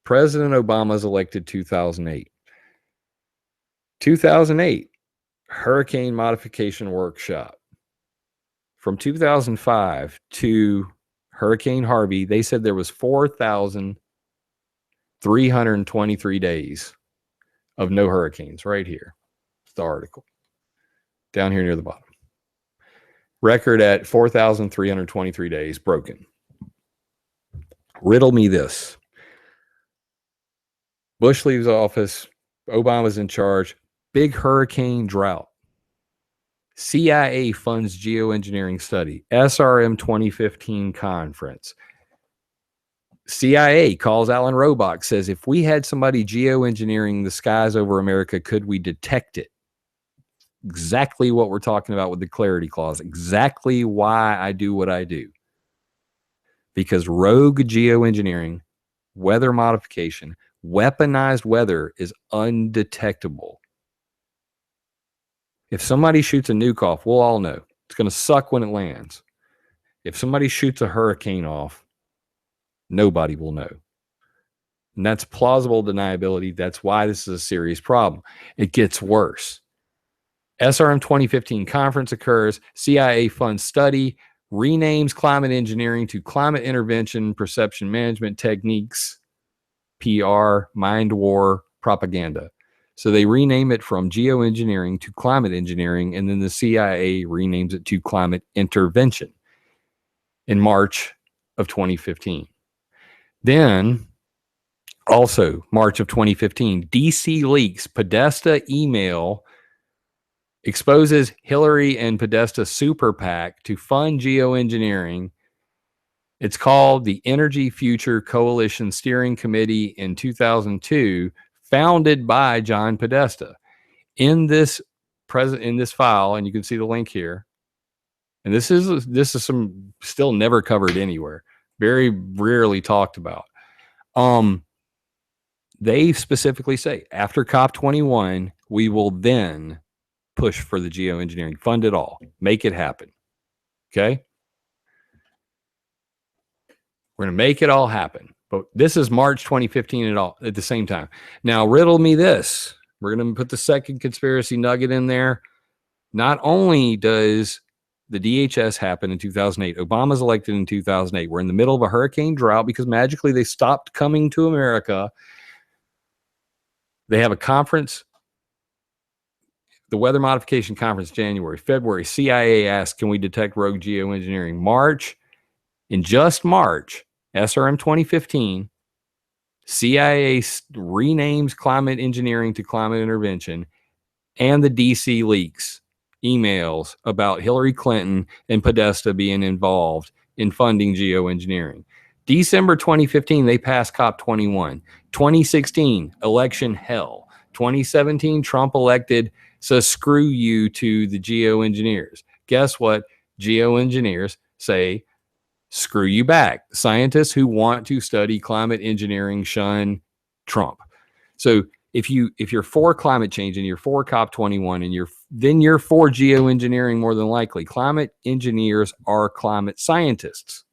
President Obama is elected 2008. 2008, Hurricane Modification Workshop. From 2005 to Hurricane Harvey, they said there was 4,323 days of no hurricanes right here. It's the article. Down here near the bottom. Record at 4,323 days broken. Riddle me this. Bush leaves office. Obama's in charge. Big hurricane drought. CIA funds geoengineering study. SRM 2015 conference. CIA calls Alan Robach, says, if we had somebody geoengineering the skies over America, could we detect it? Exactly what we're talking about with the clarity clause. Exactly why I do what I do. Because rogue geoengineering, weather modification, weaponized weather is undetectable. If somebody shoots a nuke off, we'll all know. It's going to suck when it lands. If somebody shoots a hurricane off, nobody will know. And that's plausible deniability. That's why this is a serious problem. It gets worse. SRM 2015 conference occurs. CIA funds study, renames climate engineering to climate intervention, perception management techniques, PR, mind war, propaganda. So they rename it from geoengineering to climate engineering, and then the CIA renames it to climate intervention in March of 2015. Then, also March of 2015, DC leaks Podesta email exposes Hillary and Podesta super PAC to fund geoengineering. It's called the Energy Future Coalition Steering Committee in 2002, founded by John Podesta. In this file, and you can see the link here, and this is some still never covered anywhere, very rarely talked about. They specifically say after COP21, we will then push for the geoengineering, fund it all, make it happen. Okay, we're going to make it all happen. But this is March 2015 at the same time. Now, riddle me this. We're going to put the second conspiracy nugget in there. Not only does the DHS happen in 2008, Obama's elected in 2008. We're in the middle of a hurricane drought because magically they stopped coming to America. They have a conference, the Weather Modification Conference, January, February. CIA asks, can we detect rogue geoengineering? March, in just March, SRM 2015, CIA renames climate engineering to climate intervention, and the DC leaks emails about Hillary Clinton and Podesta being involved in funding geoengineering. December 2015, they passed COP21. 2016, election hell. 2017, Trump elected, says screw you to the geoengineers. Guess what? Geoengineers say screw you back. Scientists who want to study climate engineering shun Trump. So if you're for climate change and you're for COP21 and then you're for geoengineering more than likely. Climate engineers are climate scientists.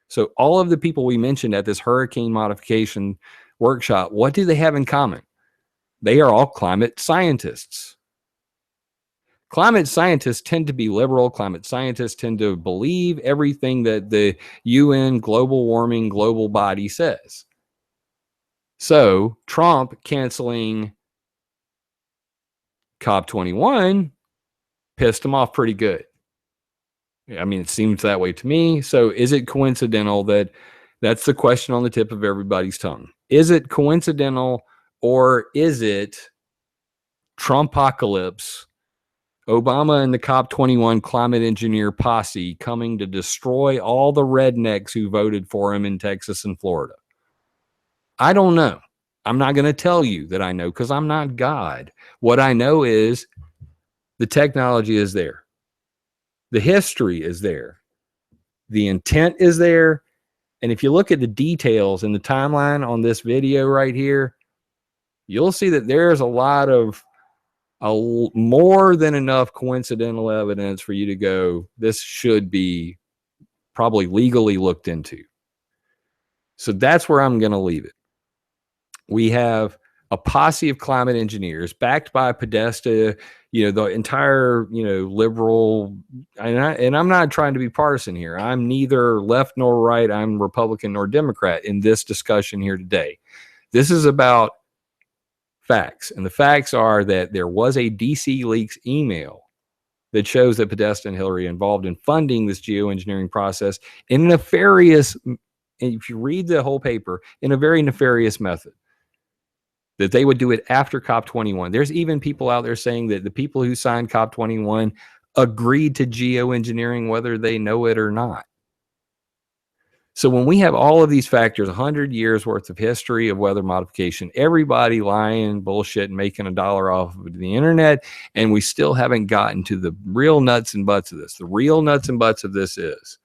So all of the people we mentioned at this hurricane modification workshop, what do they have in common? They are all climate scientists. Climate scientists tend to be liberal. Climate scientists tend to believe everything that the UN global warming global body says. So Trump canceling COP21 pissed him off pretty good. I mean, it seems that way to me. So is it coincidental that's the question on the tip of everybody's tongue? Is it coincidental, or is it Trumpocalypse, Obama and the COP21 climate engineer posse coming to destroy all the rednecks who voted for him in Texas and Florida? I don't know. I'm not going to tell you that I know because I'm not God. What I know is the technology is there. The history is there. The intent is there. And if you look at the details in the timeline on this video right here, you'll see that there's a lot of more than enough coincidental evidence for you to go, this should be probably legally looked into. So that's where I'm going to leave it. We have a posse of climate engineers backed by Podesta, the entire, liberal, and I'm not trying to be partisan here. I'm neither left nor right. I'm Republican nor Democrat in this discussion here today. This is about facts. And the facts are that there was a DC leaks email that shows that Podesta and Hillary are involved in funding this geoengineering process in a nefarious, and if you read the whole paper, in a very nefarious method. that they would do it after COP21. There's even people out there saying that the people who signed COP21 agreed to geoengineering whether they know it or not. So when we have all of these factors, 100 years worth of history of weather modification, everybody lying, bullshit, and making $1 off of the internet, and we still haven't gotten to the real nuts and butts of this. The real nuts and butts of this is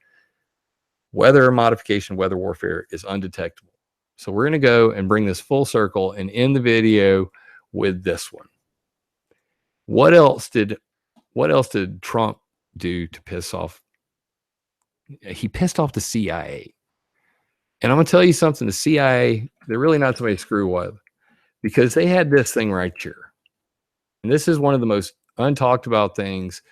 weather modification, weather warfare is undetectable. So we're going to go and bring this full circle and end the video with this one. What else did Trump do to piss off? He pissed off the CIA. And I'm going to tell you something, the CIA, they're really not somebody to screw with, because they had this thing right here. And this is one of the most untalked about things.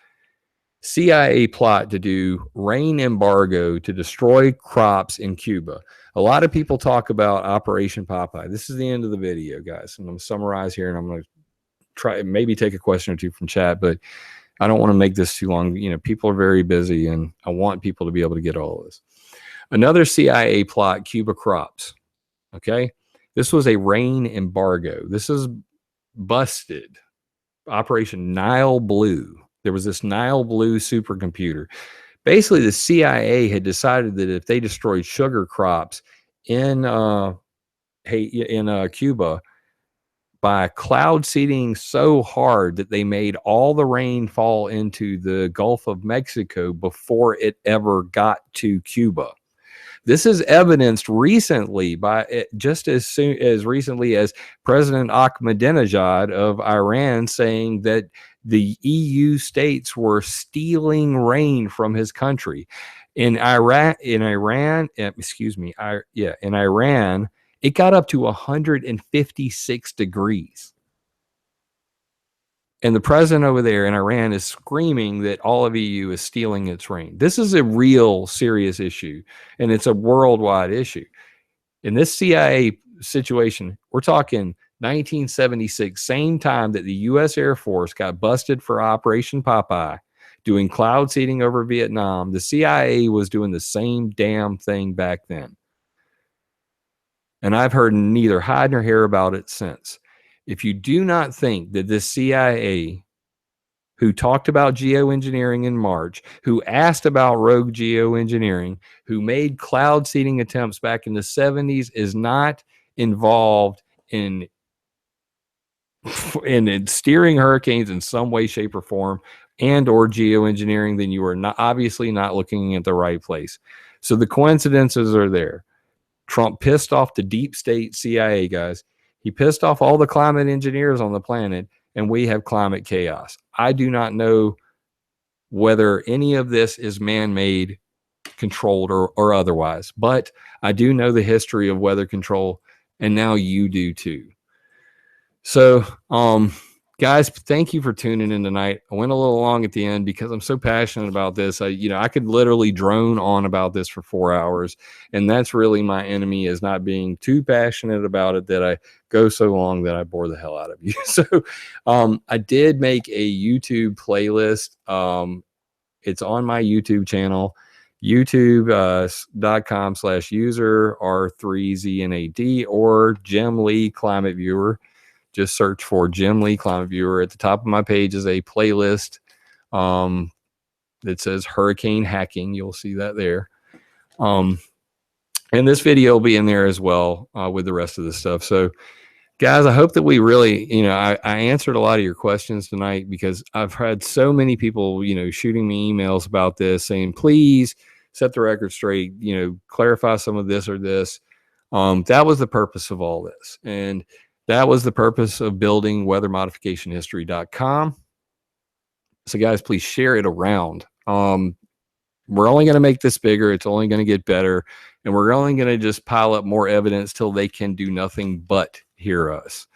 CIA plot to do rain embargo to destroy crops in Cuba. A lot of people talk about Operation Popeye. This is the end of the video, guys. And I'm going to summarize here, and I'm going to try maybe take a question or two from chat, but I don't want to make this too long. You know, people are very busy, and I want people to be able to get all of this. Another CIA plot, Cuba crops. Okay. This was a rain embargo. This is busted. Operation Nile Blue. There was this Nile Blue supercomputer. Basically, the CIA had decided that if they destroyed sugar crops in Cuba by cloud seeding so hard that they made all the rain fall into the Gulf of Mexico before it ever got to Cuba. This is evidenced recently by just as soon as recently as President Ahmadinejad of Iran saying that the EU states were stealing rain from his country. In Iran, it got up to 156 degrees. And the president over there in Iran is screaming that all of EU is stealing its rain. This is a real serious issue, and it's a worldwide issue. In this CIA situation, we're talking 1976, same time that the U.S. Air Force got busted for Operation Popeye, doing cloud seeding over Vietnam. The CIA was doing the same damn thing back then. And I've heard neither hide nor hair about it since. If you do not think that this CIA, who talked about geoengineering in March, who asked about rogue geoengineering, who made cloud seeding attempts back in the 70s, is not involved in steering hurricanes in some way, shape, or form, and or geoengineering, then you are not obviously not looking at the right place. So the coincidences are there. Trump pissed off the deep state CIA guys. He pissed off all the climate engineers on the planet, and we have climate chaos. I do not know whether any of this is man-made, controlled, or otherwise, but I do know the history of weather control, and now you do too. So, guys, thank you for tuning in tonight. I went a little long at the end because I'm so passionate about this. I could literally drone on about this for 4 hours, and that's really my enemy, is not being too passionate about it, that I go so long that I bore the hell out of you. So I did make a YouTube playlist. It's on my YouTube channel, youtube.com/user R3ZNAD or Jim Lee Climate Viewer. Just search for Jim Lee Climate Viewer. At the top of my page is a playlist that says Hurricane Hacking. You'll see that there. And this video will be in there as well with the rest of the stuff. So, guys, I hope that we really, I answered a lot of your questions tonight, because I've had so many people, shooting me emails about this saying, please set the record straight, clarify some of this or this. That was the purpose of all this. And that was the purpose of building weathermodificationhistory.com. So, guys, please share it around. We're only going to make this bigger. It's only going to get better. And we're only going to just pile up more evidence till they can do nothing but hear us.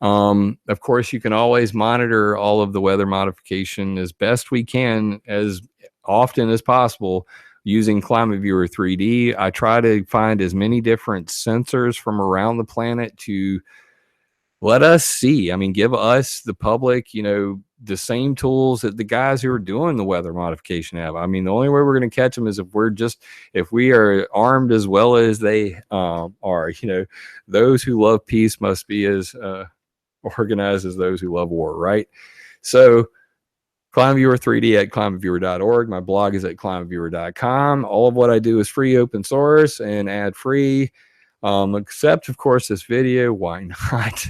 Of course, you can always monitor all of the weather modification as best we can, as often as possible, using ClimateViewer 3D. I try to find as many different sensors from around the planet to let us see. I mean, give us, the public, the same tools that the guys who are doing the weather modification have. I mean, the only way we're going to catch them is if we are armed as well as they are. You know, those who love peace must be as organized as those who love war, right? So ClimateViewer 3D at climateviewer.org. My blog is at climateviewer.com. All of what I do is free, open source, and ad free, except of course this video. Why not?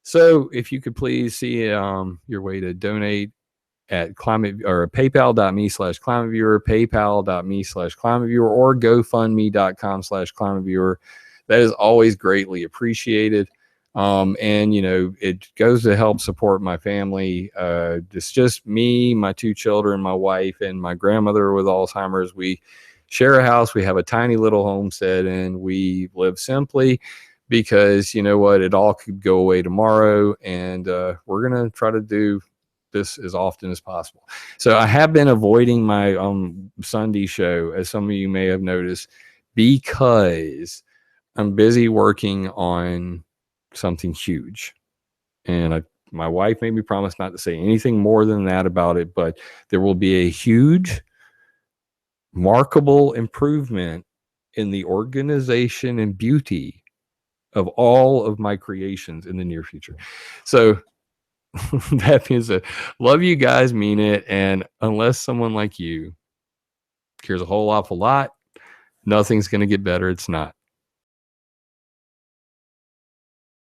So if you could please see your way to donate at paypal.me/climateviewer, paypal.me/climateviewer, or gofundme.com/climateviewer. That is always greatly appreciated. And you know, it goes to help support my family. It's just me, my 2 children, my wife, and my grandmother with Alzheimer's. We share a house. We have a tiny little homestead, and we live simply because, you know what, it all could go away tomorrow, and we're gonna try to do this as often as possible. So I have been avoiding my Sunday show, as some of you may have noticed, because I'm busy working on something huge, and my wife made me promise not to say anything more than that about it, but there will be a huge, markable improvement in the organization and beauty of all of my creations in the near future. So that means that love you guys, mean it, and unless someone like you cares a whole awful lot, nothing's going to get better. It's not.